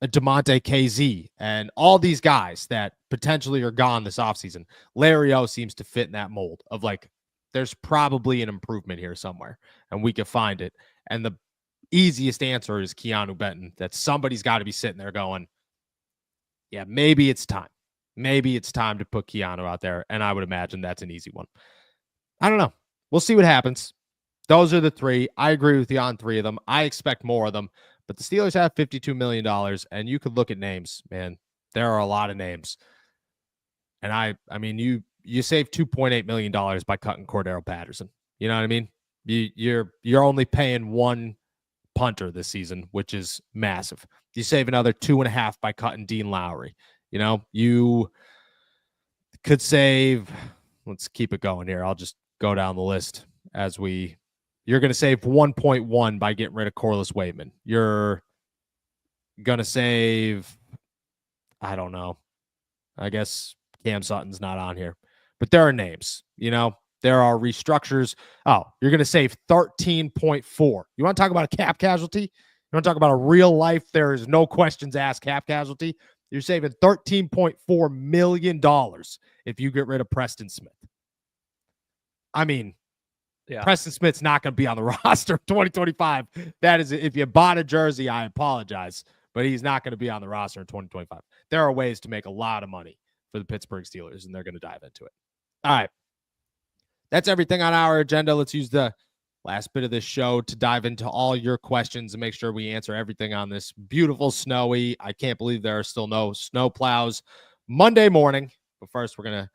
DeMonte KZ and all these guys that potentially are gone this offseason, Larry O seems to fit in that mold of, like, there's probably an improvement here somewhere, and we could find it. And the easiest answer is Keanu Benton, that somebody's got to be sitting there going, yeah, maybe it's time. Maybe it's time to put Keanu out there, and I would imagine that's an easy one. I don't know. We'll see what happens. Those are the three. I agree with you on three of them. I expect more of them, but the Steelers have $52 million, and you could look at names, man. There are a lot of names. And I mean, you save $2.8 million by cutting Cordero Patterson. You know what I mean? You're only paying one punter this season, which is massive. You save another 2.5 by cutting Dean Lowry. You know, you could save, let's keep it going here. I'll just go down the list you're going to save 1.1 by getting rid of Corliss Waitman. You're going to save, I don't know. I guess Cam Sutton's not on here, but there are names, you know, there are restructures. Oh, you're going to save 13.4. You want to talk about a cap casualty? You want to talk about a real life, there is no questions asked cap casualty? You're saving $13.4 million if you get rid of Preston Smith. I mean, yeah, Preston Smith's not going to be on the roster 2025. That is, if you bought a jersey, I apologize, but he's not going to be on the roster in 2025. There are ways to make a lot of money for the Pittsburgh Steelers, and they're going to dive into it. All right. That's everything on our agenda. Let's use the last bit of this show to dive into all your questions and make sure we answer everything on this beautiful, snowy, I can't believe there are still no snow plows Monday morning. But first, we're going to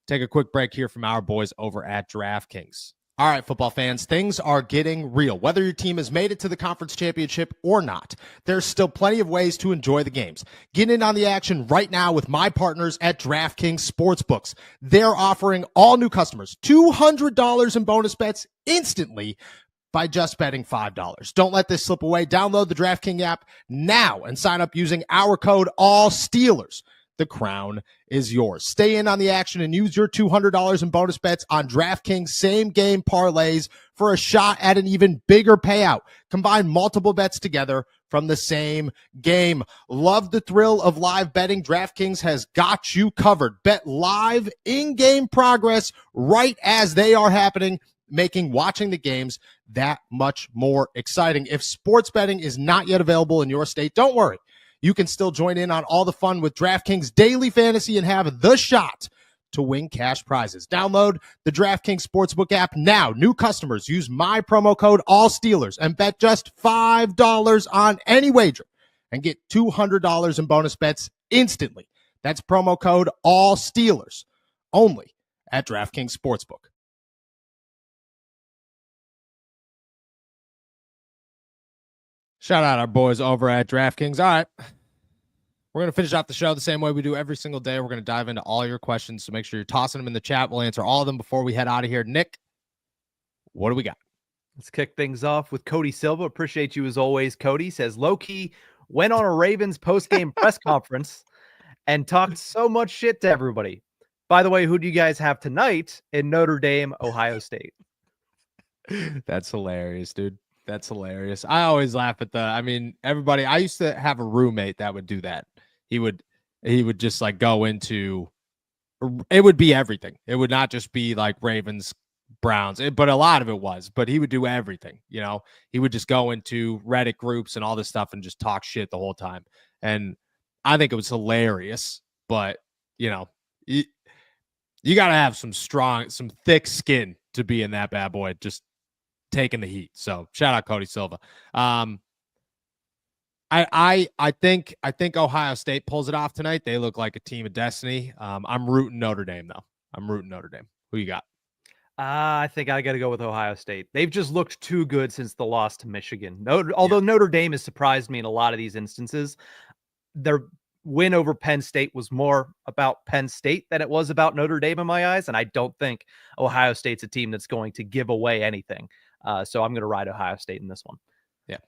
take a quick break here from our boys over at DraftKings. All right, football fans, things are getting real. Whether your team has made it to the conference championship or not, there's still plenty of ways to enjoy the games. Get in on the action right now with my partners at DraftKings Sportsbooks. They're offering all new customers $200 in bonus bets instantly by just betting $5. Don't let this slip away. Download the DraftKings app now and sign up using our code ALLSTEELERS. The crown is yours. Stay in on the action and use your $200 in bonus bets on DraftKings same-game parlays for a shot at an even bigger payout. Combine multiple bets together from the same game. Love the thrill of live betting? DraftKings has got you covered. Bet live in-game progress right as they are happening, making watching the games that much more exciting. If sports betting is not yet available in your state, don't worry. You can still join in on all the fun with DraftKings Daily Fantasy and have the shot to win cash prizes. Download the DraftKings Sportsbook app now. New customers use my promo code ALLSTEELERS and bet just $5 on any wager and get $200 in bonus bets instantly. That's promo code ALLSTEELERS only at DraftKings Sportsbook. Shout out our boys over at DraftKings. All right. We're going to finish off the show the same way we do every single day. We're going to dive into all your questions, so make sure you're tossing them in the chat. We'll answer all of them before we head out of here. Nick, what do we got? Let's kick things off with Cody Silva. Appreciate you as always, Cody. Says, low-key went on a Ravens post-game press conference and talked so much shit to everybody. By the way, who do you guys have tonight in Notre Dame, Ohio State? That's hilarious, dude. That's hilarious. I always laugh at everybody. I used to have a roommate that would do that. He would just like go into, it would be everything. It would not just be like Ravens, Browns, but a lot of it was, but he would do everything. You know, he would just go into Reddit groups and all this stuff and just talk shit the whole time. And I think it was hilarious, but you know, you got to have some thick skin to be in that bad boy. Just taking the heat. So shout out Cody Silva. I think Ohio State pulls it off tonight. They look like a team of destiny. I'm rooting Notre Dame though. Who you got? I think I got to go with Ohio State. They've just looked too good since the loss to Michigan. Although Notre Dame has surprised me in a lot of these instances, their win over Penn State was more about Penn State than it was about Notre Dame in my eyes. And I don't think Ohio State's a team that's going to give away anything. So I'm going to ride Ohio State in this one. Yeah.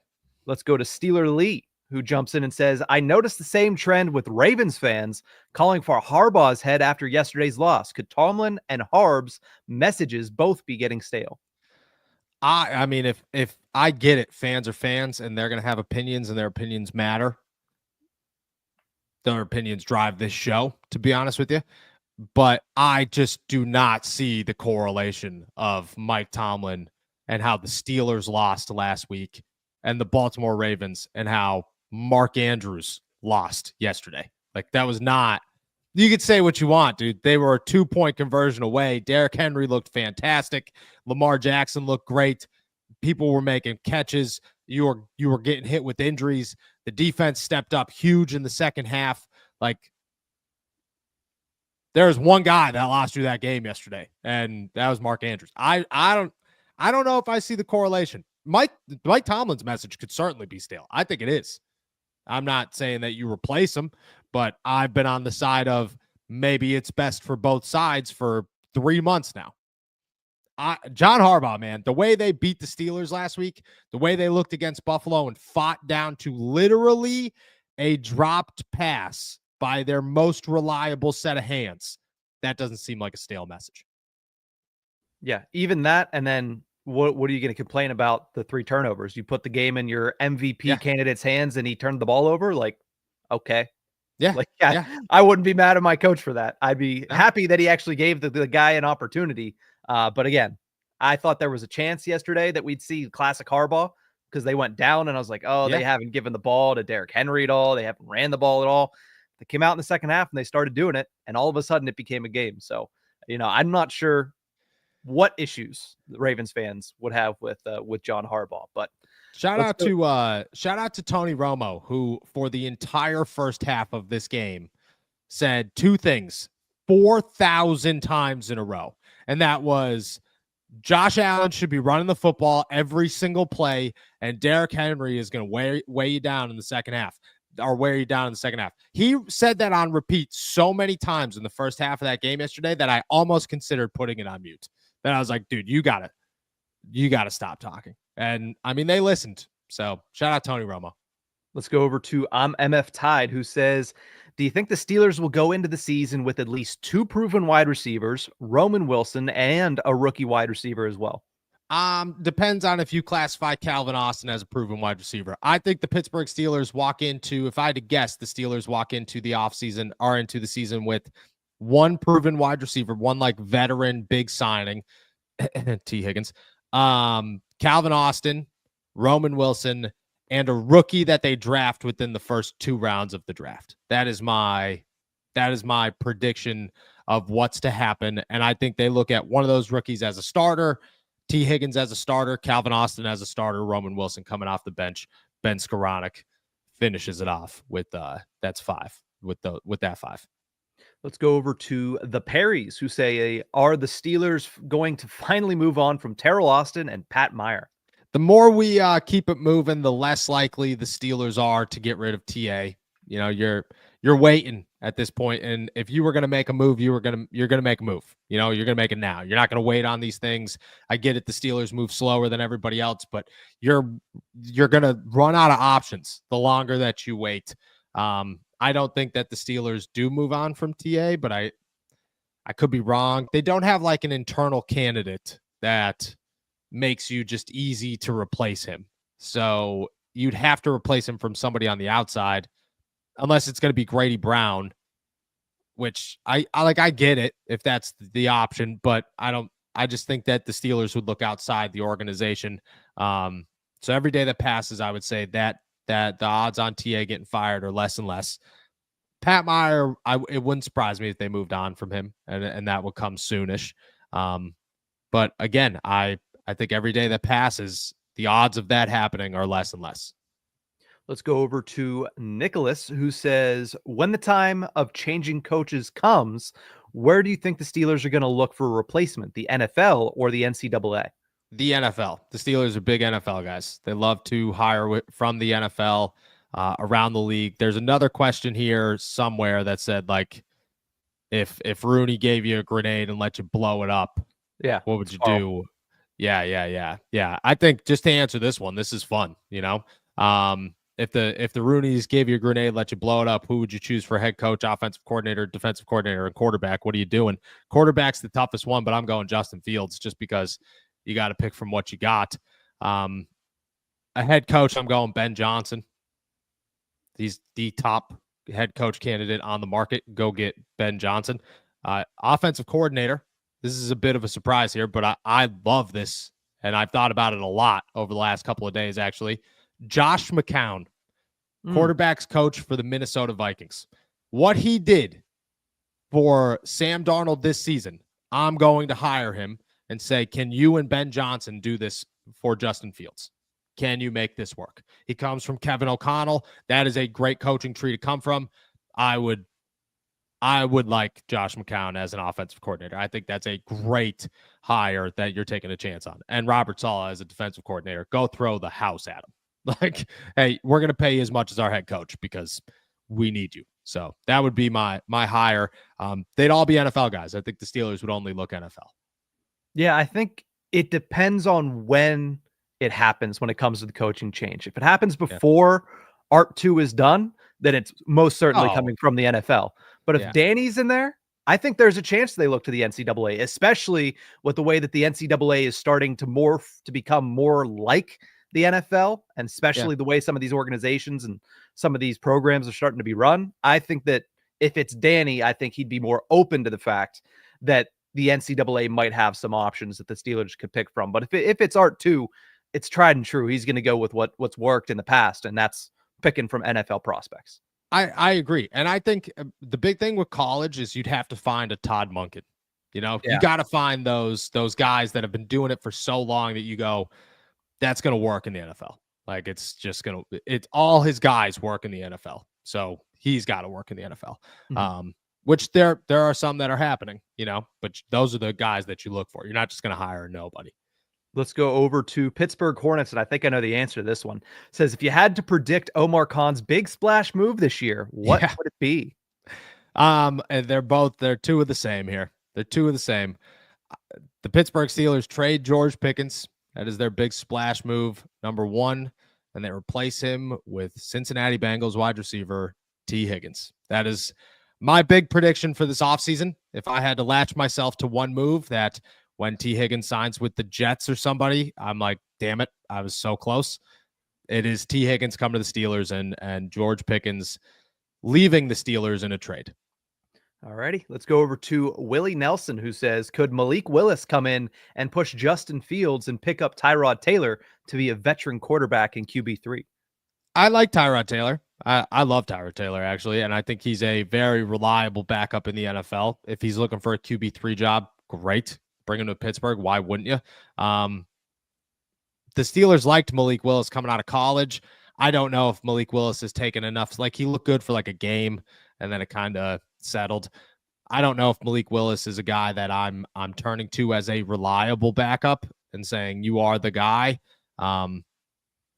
Let's go to Steeler Lee, who jumps in and says, I noticed the same trend with Ravens fans calling for Harbaugh's head after yesterday's loss. Could Tomlin and Harb's messages both be getting stale? I mean, if I get it, fans are fans and they're going to have opinions and their opinions matter. Their opinions drive this show, to be honest with you. But I just do not see the correlation of Mike Tomlin and how the Steelers lost last week and the Baltimore Ravens and how Mark Andrews lost yesterday. Like, that was not, you could say what you want, dude. They were a 2-point conversion away. Derrick Henry looked fantastic. Lamar Jackson looked great. People were making catches. You were getting hit with injuries. The defense stepped up huge in the second half. Like, there's one guy that lost you that game yesterday, and that was Mark Andrews. I don't know if I see the correlation. Mike Tomlin's message could certainly be stale. I think it is. I'm not saying that you replace him, but I've been on the side of maybe it's best for both sides for 3 months now. John Harbaugh, man, the way they beat the Steelers last week, the way they looked against Buffalo and fought down to literally a dropped pass by their most reliable set of hands, that doesn't seem like a stale message. Yeah, even that, and then what are you going to complain about the 3 turnovers? You put the game in your MVP Yeah. candidate's hands and he turned the ball over. Like, okay. Yeah. Like, Yeah. I wouldn't be mad at my coach for that. I'd be No. happy that he actually gave the guy an opportunity. But again, I thought there was a chance yesterday that we'd see classic Harbaugh because they went down, and I was like, oh, Yeah. they haven't given the ball to Derrick Henry at all. They haven't ran the ball at all. They came out in the second half and they started doing it, and all of a sudden it became a game. So, I'm not sure what issues the Ravens fans would have with John Harbaugh, but Shout out to Tony Romo, who for the entire first half of this game said 2 things 4,000 times in a row. And that was Josh Allen should be running the football every single play, and Derrick Henry is going to weigh you down in the second half, or wear you down in the second half. He said that on repeat so many times in the first half of that game yesterday that I almost considered putting it on mute. Then I was like, dude, you gotta stop talking. And I mean, they listened. So shout out Tony Romo. Let's go over to MF Tide, who says, do you think the Steelers will go into the season with at least 2 proven wide receivers, Roman Wilson, and a rookie wide receiver as well? Depends on if you classify Calvin Austin as a proven wide receiver. I think the Pittsburgh Steelers if I had to guess, the Steelers walk into the offseason or into the season with 1 proven wide receiver, 1 like veteran big signing, T. Higgins, Calvin Austin, Roman Wilson, and a rookie that they draft within the first 2 rounds of the draft. That is my prediction of what's to happen. And I think they look at one of those rookies as a starter, T. Higgins as a starter, Calvin Austin as a starter, Roman Wilson coming off the bench. Ben Skoranek finishes it off with that's 5 with that 5. Let's go over to the Perrys, who say, are the Steelers going to finally move on from Terrell Austin and Pat Meyer? The more we keep it moving, the less likely the Steelers are to get rid of TA. You're waiting at this point, and if you were going to make a move, you're going to make a move. You're going to make it now. You're not going to wait on these things. I get it. The Steelers move slower than everybody else, but you're going to run out of options the longer that you wait. I don't think that the Steelers do move on from TA, but I could be wrong. They don't have like an internal candidate that makes you just easy to replace him. So you'd have to replace him from somebody on the outside, unless it's going to be Grady Brown, which I get it if that's the option, but I just think that the Steelers would look outside the organization. So every day that passes, I would say that the odds on TA getting fired are less and less. Pat Meyer, it wouldn't surprise me if they moved on from him, and that would come soonish. But again, I think every day that passes, the odds of that happening are less and less. Let's go over to Nicholas, who says, when the time of changing coaches comes, where do you think the Steelers are going to look for a replacement, the NFL or the NCAA? The NFL. The Steelers are big NFL guys. They love to hire from the NFL around the league. There's another question here somewhere that said, like, if Rooney gave you a grenade and let you blow it up, what would you do? Yeah. I think just to answer this one, this is fun. If the Rooneys gave you a grenade, let you blow it up, who would you choose for head coach, offensive coordinator, defensive coordinator, and quarterback? What are you doing? Quarterback's the toughest one, but I'm going Justin Fields just because you got to pick from what you got. A head coach, I'm going Ben Johnson. He's the top head coach candidate on the market. Go get Ben Johnson. Offensive coordinator. This is a bit of a surprise here, but I love this, and I've thought about it a lot over the last couple of days, actually. Josh McCown, quarterback's coach for the Minnesota Vikings. What he did for Sam Darnold this season, I'm going to hire him and say, can you and Ben Johnson do this for Justin Fields? Can you make this work? He comes from Kevin O'Connell. That is a great coaching tree to come from. I would like Josh McCown as an offensive coordinator. I think that's a great hire that you're taking a chance on. And Robert Saleh as a defensive coordinator, go throw the house at him. Like, hey, we're going to pay you as much as our head coach because we need you. So that would be my hire. They'd all be NFL guys. I think the Steelers would only look NFL. Yeah, I think it depends on when it happens when it comes to the coaching change. If it happens before Art 2 is done, then it's most certainly coming from the NFL. But if Danny's in there, I think there's a chance they look to the NCAA, especially with the way that the NCAA is starting to morph to become more like the NFL, and especially the way some of these organizations and some of these programs are starting to be run. I think that if it's Danny, I think he'd be more open to the fact that the NCAA might have some options that the Steelers could pick from. But if it's Art too, it's tried and true. He's going to go with what's worked in the past, and that's picking from NFL prospects. I agree. And I think the big thing with college is you'd have to find a Todd Monken. You got to find those guys that have been doing it for so long that you go, that's going to work in the NFL. Like it's all his guys work in the NFL. So he's got to work in the NFL. Which there are some that are happening, but those are the guys that you look for. You're not just going to hire nobody. Let's go over to Pittsburgh Hornets, and I think I know the answer to this one. It says, if you had to predict Omar Khan's big splash move this year, what would it be? And they're two of the same here. They're two of the same. The Pittsburgh Steelers trade George Pickens. That is their big splash move, number one, and they replace him with Cincinnati Bengals wide receiver T. Higgins. That is my big prediction for this offseason. If I had to latch myself to one move, that when T. Higgins signs with the Jets or somebody, I'm like, damn it, I was so close. It is T. Higgins coming to the Steelers and George Pickens leaving the Steelers in a trade. All righty, let's go over to Willie Nelson, who says, could Malik Willis come in and push Justin Fields and pick up Tyrod Taylor to be a veteran quarterback in QB3? I like Tyrod Taylor. I love Tyrod Taylor, actually, and I think he's a very reliable backup in the NFL. If he's looking for a QB3 job, great. Bring him to Pittsburgh. Why wouldn't you? The Steelers liked Malik Willis coming out of college. I don't know if Malik Willis has taken enough. Like, he looked good for like a game, and then it kind of settled. I don't know if Malik Willis is a guy that I'm turning to as a reliable backup and saying, you are the guy.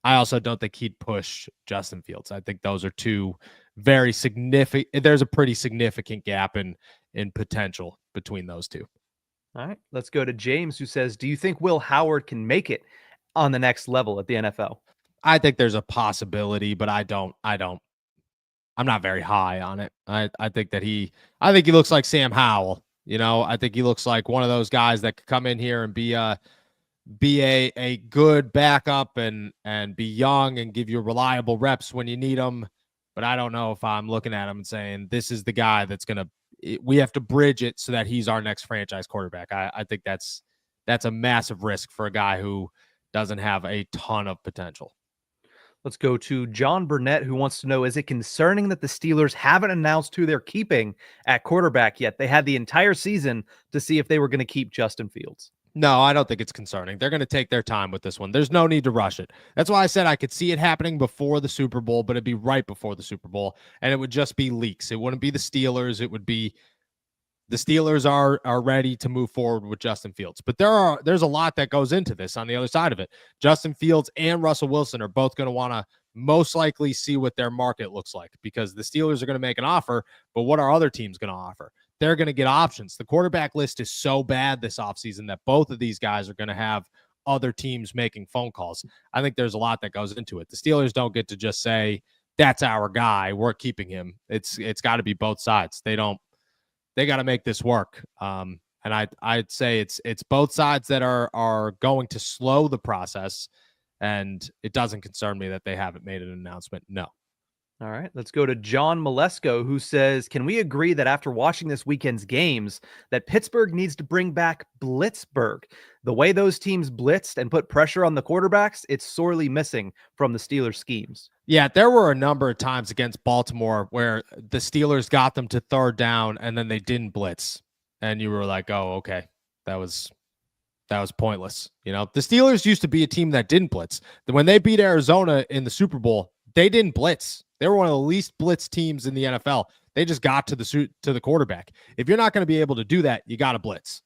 I also don't think he'd push Justin Fields. I think those are two very significant. There's a pretty significant gap in potential between those two. All right, let's go to James, who says, do you think Will Howard can make it on the next level at the NFL? I think there's a possibility, but I'm not very high on it. I think he looks like Sam Howell. I think he looks like one of those guys that could come in here and be a good backup and be young and give you reliable reps when you need them. But I don't know if I'm looking at him and saying, this is the guy that's going to, we have to bridge it so that he's our next franchise quarterback. I think that's a massive risk for a guy who doesn't have a ton of potential. Let's go to John Burnett, who wants to know, is it concerning that the Steelers haven't announced who they're keeping at quarterback yet? They had the entire season to see if they were going to keep Justin Fields. No, I don't think it's concerning. They're going to take their time with this one. There's no need to rush it. That's why I said I could see it happening before the Super Bowl, but it'd be right before the Super Bowl, and it would just be leaks. It wouldn't be the Steelers. It would be the Steelers are ready to move forward with Justin Fields. But there's a lot that goes into this on the other side of it. Justin Fields and Russell Wilson are both going to want to most likely see what their market looks like, because the Steelers are going to make an offer, but what are other teams going to offer? They're going to get options. The quarterback list is so bad this offseason that both of these guys are going to have other teams making phone calls. I think there's a lot that goes into it. The Steelers don't get to just say, that's our guy, we're keeping him. It's got to be both sides. They got to make this work. And I'd say it's both sides that are going to slow the process, and it doesn't concern me that they haven't made an announcement. No. All right, let's go to John Malesko, who says, can we agree that after watching this weekend's games that Pittsburgh needs to bring back Blitzburgh? The way those teams blitzed and put pressure on the quarterbacks, it's sorely missing from the Steelers' schemes. Yeah, there were a number of times against Baltimore where the Steelers got them to third down and then they didn't blitz. And you were like, oh, okay, that was pointless. The Steelers used to be a team that didn't blitz. When they beat Arizona in the Super Bowl, they didn't blitz. They were one of the least blitz teams in the NFL. They just got to the quarterback. If you're not going to be able to do that, you got to blitz.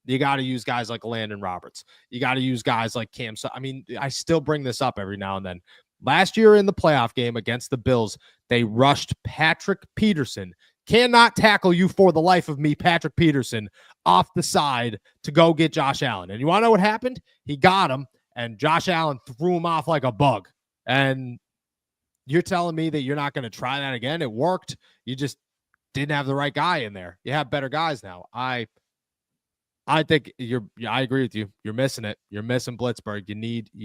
You got to use guys like Landon Roberts. You got to use guys like Cam. I mean, I still bring this up every now and then. Last year in the playoff game against the Bills, they rushed Patrick Peterson. Cannot tackle you for the life of me, Patrick Peterson, off the side to go get Josh Allen. And you want to know what happened? He got him, and Josh Allen threw him off like a bug. And you're telling me that you're not going to try that again? It worked. You just didn't have the right guy in there. You have better guys now. I think I agree with you. You're missing it. You're missing Blitzburg. You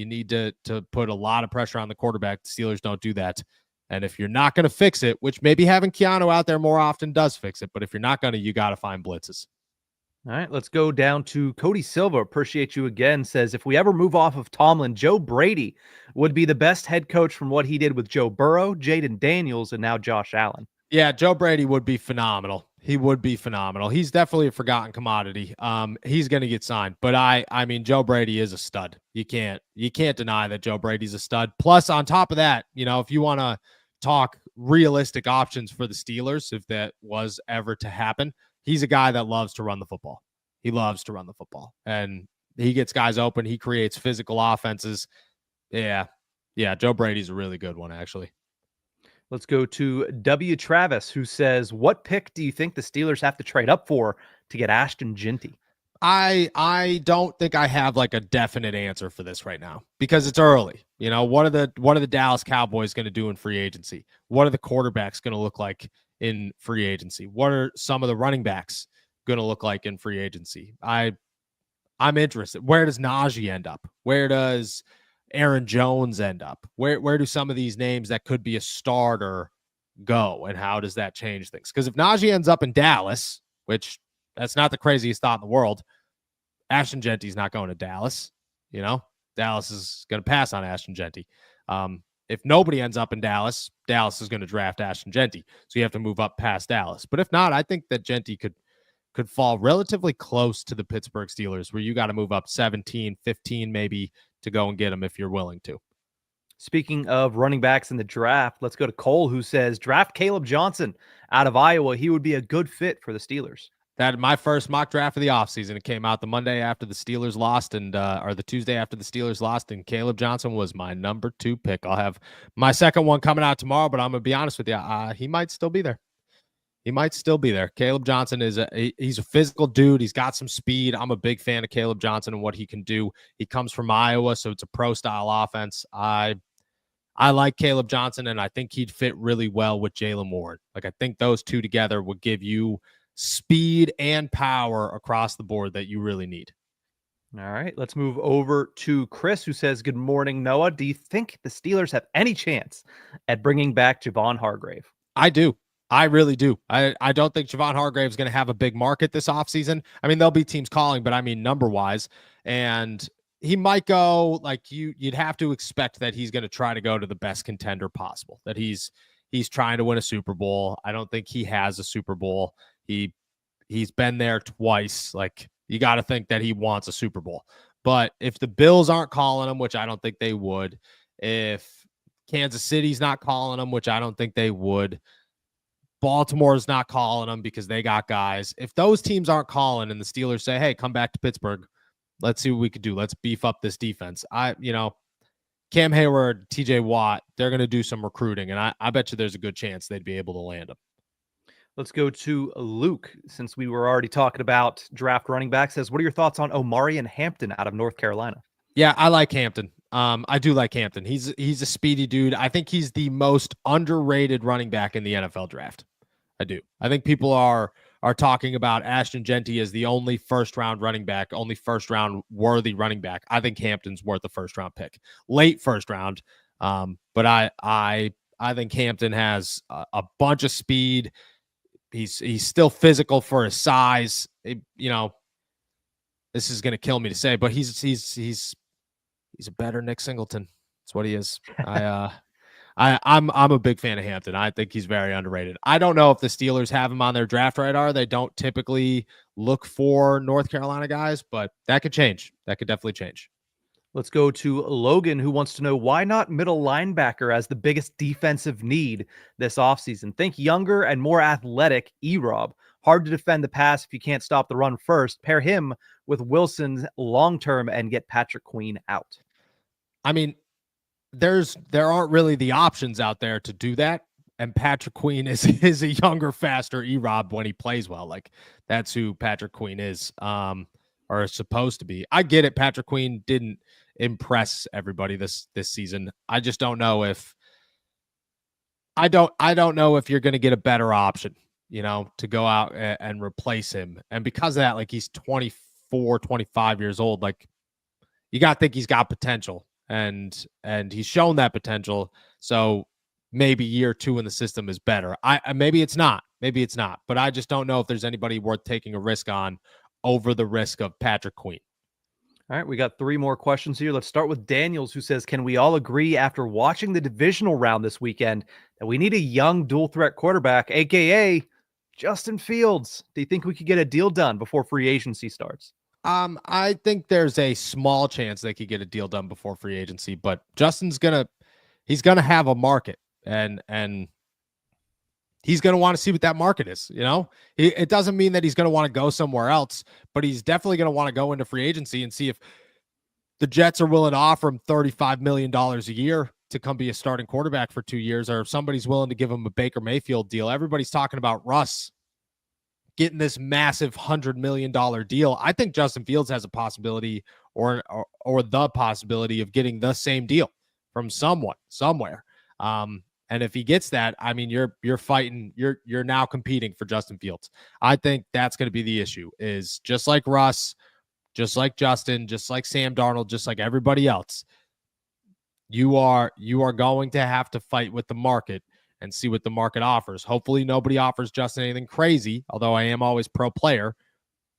need to put a lot of pressure on the quarterback. The Steelers don't do that. And if you're not going to fix it, which maybe having Keanu out there more often does fix it, but if you're not going to, you got to find blitzes. All right, let's go down to Cody Silva. Appreciate you again. Says, if we ever move off of Tomlin, Joe Brady would be the best head coach from what he did with Joe Burrow, Jaden Daniels, and now Josh Allen. Yeah, Joe Brady would be phenomenal. He would be phenomenal. He's definitely a forgotten commodity. He's going to get signed, but I mean, Joe Brady is a stud. You can't deny that Joe Brady's a stud. Plus, on top of that, if you want to talk realistic options for the Steelers, if that was ever to happen, he's a guy that loves to run the football. He loves to run the football, and he gets guys open. He creates physical offenses. Yeah. Joe Brady's a really good one, actually. Let's go to W. Travis, who says, what pick do you think the Steelers have to trade up for to get Ashton Jeanty? I don't think I have like a definite answer for this right now because it's early. What are the Dallas Cowboys going to do in free agency? What are the quarterbacks going to look like in free agency? What are some of the running backs going to look like in free agency? I'm interested. Where does Najee end up? Where does Aaron Jones end up? Where do some of these names that could be a starter go, and how does that change things? Because if Najee ends up in Dallas, which that's not the craziest thought in the world, Ashton Jeanty's not going to Dallas. Dallas is going to pass on Ashton Jeanty. If nobody ends up in Dallas, Dallas is going to draft Ashton Jeanty. So you have to move up past Dallas. But if not, I think that Jeanty could fall relatively close to the Pittsburgh Steelers, where you got to move up 17, 15 maybe to go and get him if you're willing to. Speaking of running backs in the draft, let's go to Cole, who says, draft Caleb Johnson out of Iowa. He would be a good fit for the Steelers. That my first mock draft of the offseason. It came out the Monday after the Steelers lost, or the Tuesday after the Steelers lost, and Caleb Johnson was my number 2 pick. I'll have my second one coming out tomorrow, but I'm going to be honest with you. He might still be there. Caleb Johnson he's a physical dude. He's got some speed. I'm a big fan of Caleb Johnson and what he can do. He comes from Iowa, so it's a pro-style offense. I like Caleb Johnson, and I think he'd fit really well with Jaylen Warren. Like, I think those two together would give you speed and power across the board that you really need. All right, let's move over to Chris, who says, good morning, Noah. Do you think the Steelers have any chance at bringing back Javon Hargrave? I do. I really do. I don't think Javon Hargrave is going to have a big market this offseason. I mean, there'll be teams calling, but I mean, number-wise. And he might go, like, you'd have to expect that he's going to try to go to the best contender possible, that he's trying to win a Super Bowl. I don't think he has a Super Bowl. He's been there twice. Like, you got to think that he wants a Super Bowl. But if the Bills aren't calling him, which I don't think they would, if Kansas City's not calling him, which I don't think they would, Baltimore's not calling him because they got guys. If those teams aren't calling and the Steelers say, hey, come back to Pittsburgh, let's see what we could do. Let's beef up this defense. Cam Hayward, TJ Watt, they're going to do some recruiting, and I bet you there's a good chance they'd be able to land them. Let's go to Luke, since we were already talking about draft running backs. Says, what are your thoughts on Omarion Hampton out of North Carolina? Yeah, I like Hampton. I do like Hampton. He's a speedy dude. I think he's the most underrated running back in the NFL draft. I do. I think people are talking about Ashton Jeanty as the only first-round running back, only first-round worthy running back. I think Hampton's worth a first-round pick, late first round. But I think Hampton has a bunch of speed. He's still physical for his size. This is going to kill me to say, but he's a better Nick Singleton. That's what he is. I'm a big fan of Hampton. I think he's very underrated. I don't know if the Steelers have him on their draft radar. They don't typically look for North Carolina guys, but that could change. That could definitely change. Let's go to Logan, who wants to know, why not middle linebacker as the biggest defensive need this offseason? Think younger and more athletic E-Rob. Hard to defend the pass if you can't stop the run first. Pair him with Wilson's long-term and get Patrick Queen out. I mean, there aren't really the options out there to do that. And Patrick Queen is a younger, faster E-Rob when he plays well. Like, that's who Patrick Queen is, or is supposed to be. I get it. Patrick Queen didn't impress everybody this season. I just don't know if I don't know if you're going to get a better option to go out and replace him. And because of that, like he's 24, 25 years old, like you got to think he's got potential and he's shown that potential. So maybe year 2 in the system is better. Maybe it's not, but I just don't know if there's anybody worth taking a risk on over the risk of Patrick Queen. All right, we got 3 more questions here. Let's start with Daniels, who says, can we all agree after watching the divisional round this weekend that we need a young dual threat quarterback, aka Justin Fields? Do you think we could get a deal done before free agency starts? I think there's a small chance they could get a deal done before free agency, but Justin's he's gonna have a market, and he's gonna want to see what that market is. It doesn't mean that he's gonna want to go somewhere else, but he's definitely gonna want to go into free agency and see if the Jets are willing to offer him $35 million a year to come be a starting quarterback for 2 years, or if somebody's willing to give him a Baker Mayfield deal. Everybody's talking about Russ getting this massive $100 million deal. I think Justin Fields has a possibility or the possibility of getting the same deal from someone somewhere. And if he gets that, I mean, you're fighting, you're now competing for Justin Fields. I think that's going to be the issue, is just like Russ, just like Justin, just like Sam Darnold, just like everybody else, you are going to have to fight with the market and see what the market offers. Hopefully nobody offers Justin anything crazy, although I am always pro player.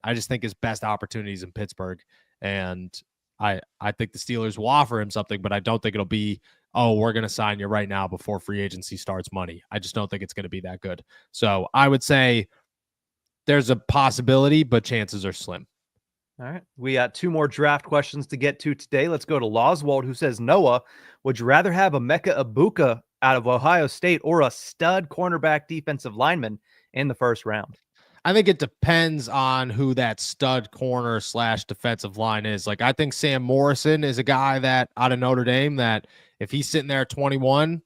I just think his best opportunities in Pittsburgh. And I think the Steelers will offer him something, but I don't think it'll be, oh, we're going to sign you right now before free agency starts money. I just don't think it's going to be that good. So I would say there's a possibility, but chances are slim. All right. We got 2 more draft questions to get to today. Let's go to Loswald, who says, Noah, would you rather have Emeka Egbuka out of Ohio State or a stud cornerback defensive lineman in the first round? I think it depends on who that stud corner / defensive line is. Like, I think Sam Morrison is a guy that out of Notre Dame that if he's sitting there at 21,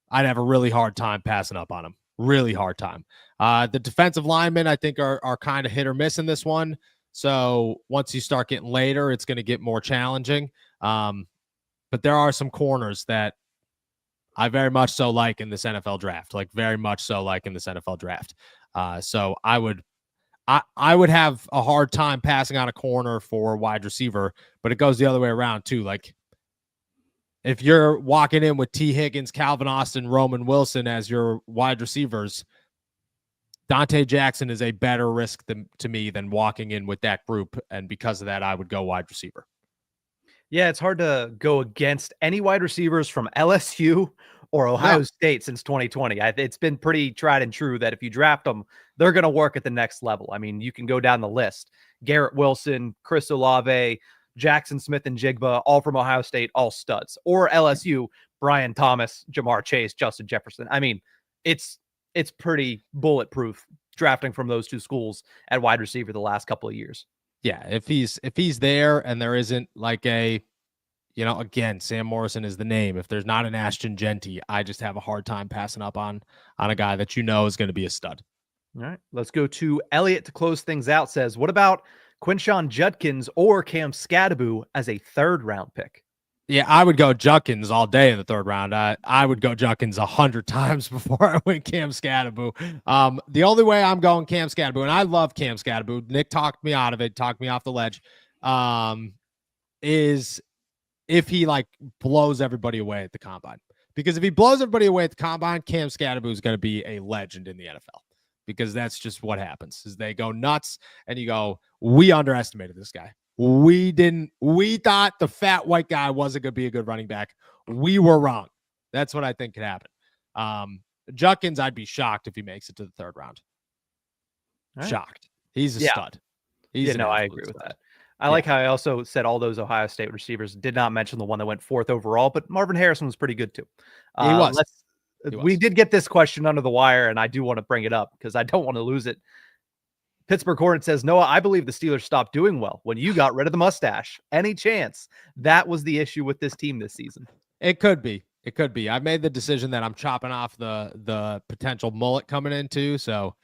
I'd have a really hard time passing up on him. Really hard time. The defensive linemen, I think, are kind of hit or miss in this one. So once you start getting later, it's going to get more challenging. But there are some corners that I very much so like in this NFL draft, So I would have a hard time passing on a corner for a wide receiver, but it goes the other way around too. Like if you're walking in with T. Higgins, Calvin Austin, Roman Wilson as your wide receivers, Dante Jackson is a better risk to me than walking in with that group. And because of that, I would go wide receiver. Yeah, it's hard to go against any wide receivers from LSU or Ohio State since 2020. It's been pretty tried and true that if you draft them, they're going to work at the next level. I mean, you can go down the list. Garrett Wilson, Chris Olave, Jackson Smith and Jigba, all from Ohio State, all studs. Or LSU, Brian Thomas, Jamar Chase, Justin Jefferson. I mean, it's pretty bulletproof drafting from those 2 schools at wide receiver the last couple of years. Yeah, if he's there and there isn't like a, again, Sam Morrison is the name. If there's not an Ashton Genty, I just have a hard time passing up on a guy that is going to be a stud. All right, let's go to Elliot to close things out. Says, what about Quinshon Judkins or Cam Scadaboo as a 3rd round pick? Yeah, I would go Judkins all day in the 3rd round. I would go Judkins 100 times before I went Cam Scadaboo. The only way I'm going Cam Scadaboo, and I love Cam Scadaboo, Nick talked me out of it, talked me off the ledge, is if he blows everybody away at the combine. Because if he blows everybody away at the combine, Cam Scadaboo is going to be a legend in the NFL. Because that's just what happens, is they go nuts and you go, we underestimated this guy. We thought the fat white guy wasn't going to be a good running back. We were wrong. That's what I think could happen. Judkins, I'd be shocked if he makes it to the 3rd round. Right. Shocked. He's a stud. I agree with that. I like how I also said all those Ohio State receivers, did not mention the one that went 4th overall, but Marvin Harrison was pretty good too. He was. We did get this question under the wire, and I do want to bring it up because I don't want to lose it. Pittsburgh Hornet says, Noah, I believe the Steelers stopped doing well when you got rid of the mustache. Any chance that was the issue with this team this season? It could be. I've made the decision that I'm chopping off the potential mullet coming in too, so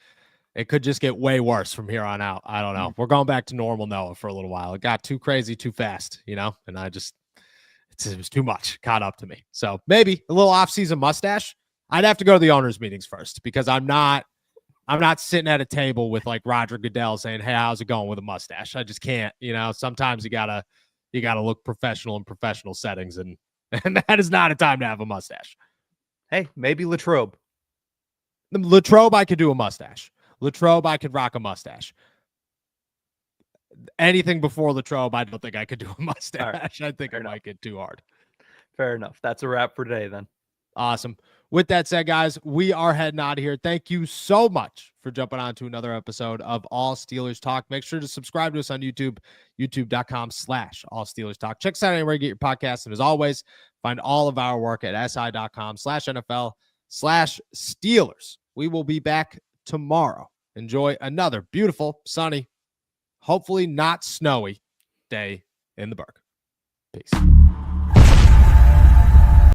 it could just get way worse from here on out. I don't know. We're going back to normal Noah for a little while. It got too crazy too fast, and it was too much. Caught up to me. So maybe a little off-season mustache. I'd have to go to the owners' meetings first because I'm not I'm not sitting at a table with like Roger Goodell saying, "Hey, how's it going with a mustache?" I just can't. Sometimes you gotta look professional in professional settings, and that is not a time to have a mustache. Hey, maybe Latrobe. Latrobe, I could do a mustache. Latrobe, I could rock a mustache. Anything before Latrobe, I don't think I could do a mustache. Right. I think it might get too hard. Fair enough. That's a wrap for today then. Awesome. With that said, guys, we are heading out of here. Thank you so much for jumping on to another episode of All Steelers Talk. Make sure to subscribe to us on YouTube, youtube.com/All Steelers Talk. Check us out anywhere you get your podcasts. And as always, find all of our work at si.com/NFL/Steelers. We will be back tomorrow. Enjoy another beautiful, sunny, hopefully not snowy day in the Berg. Peace.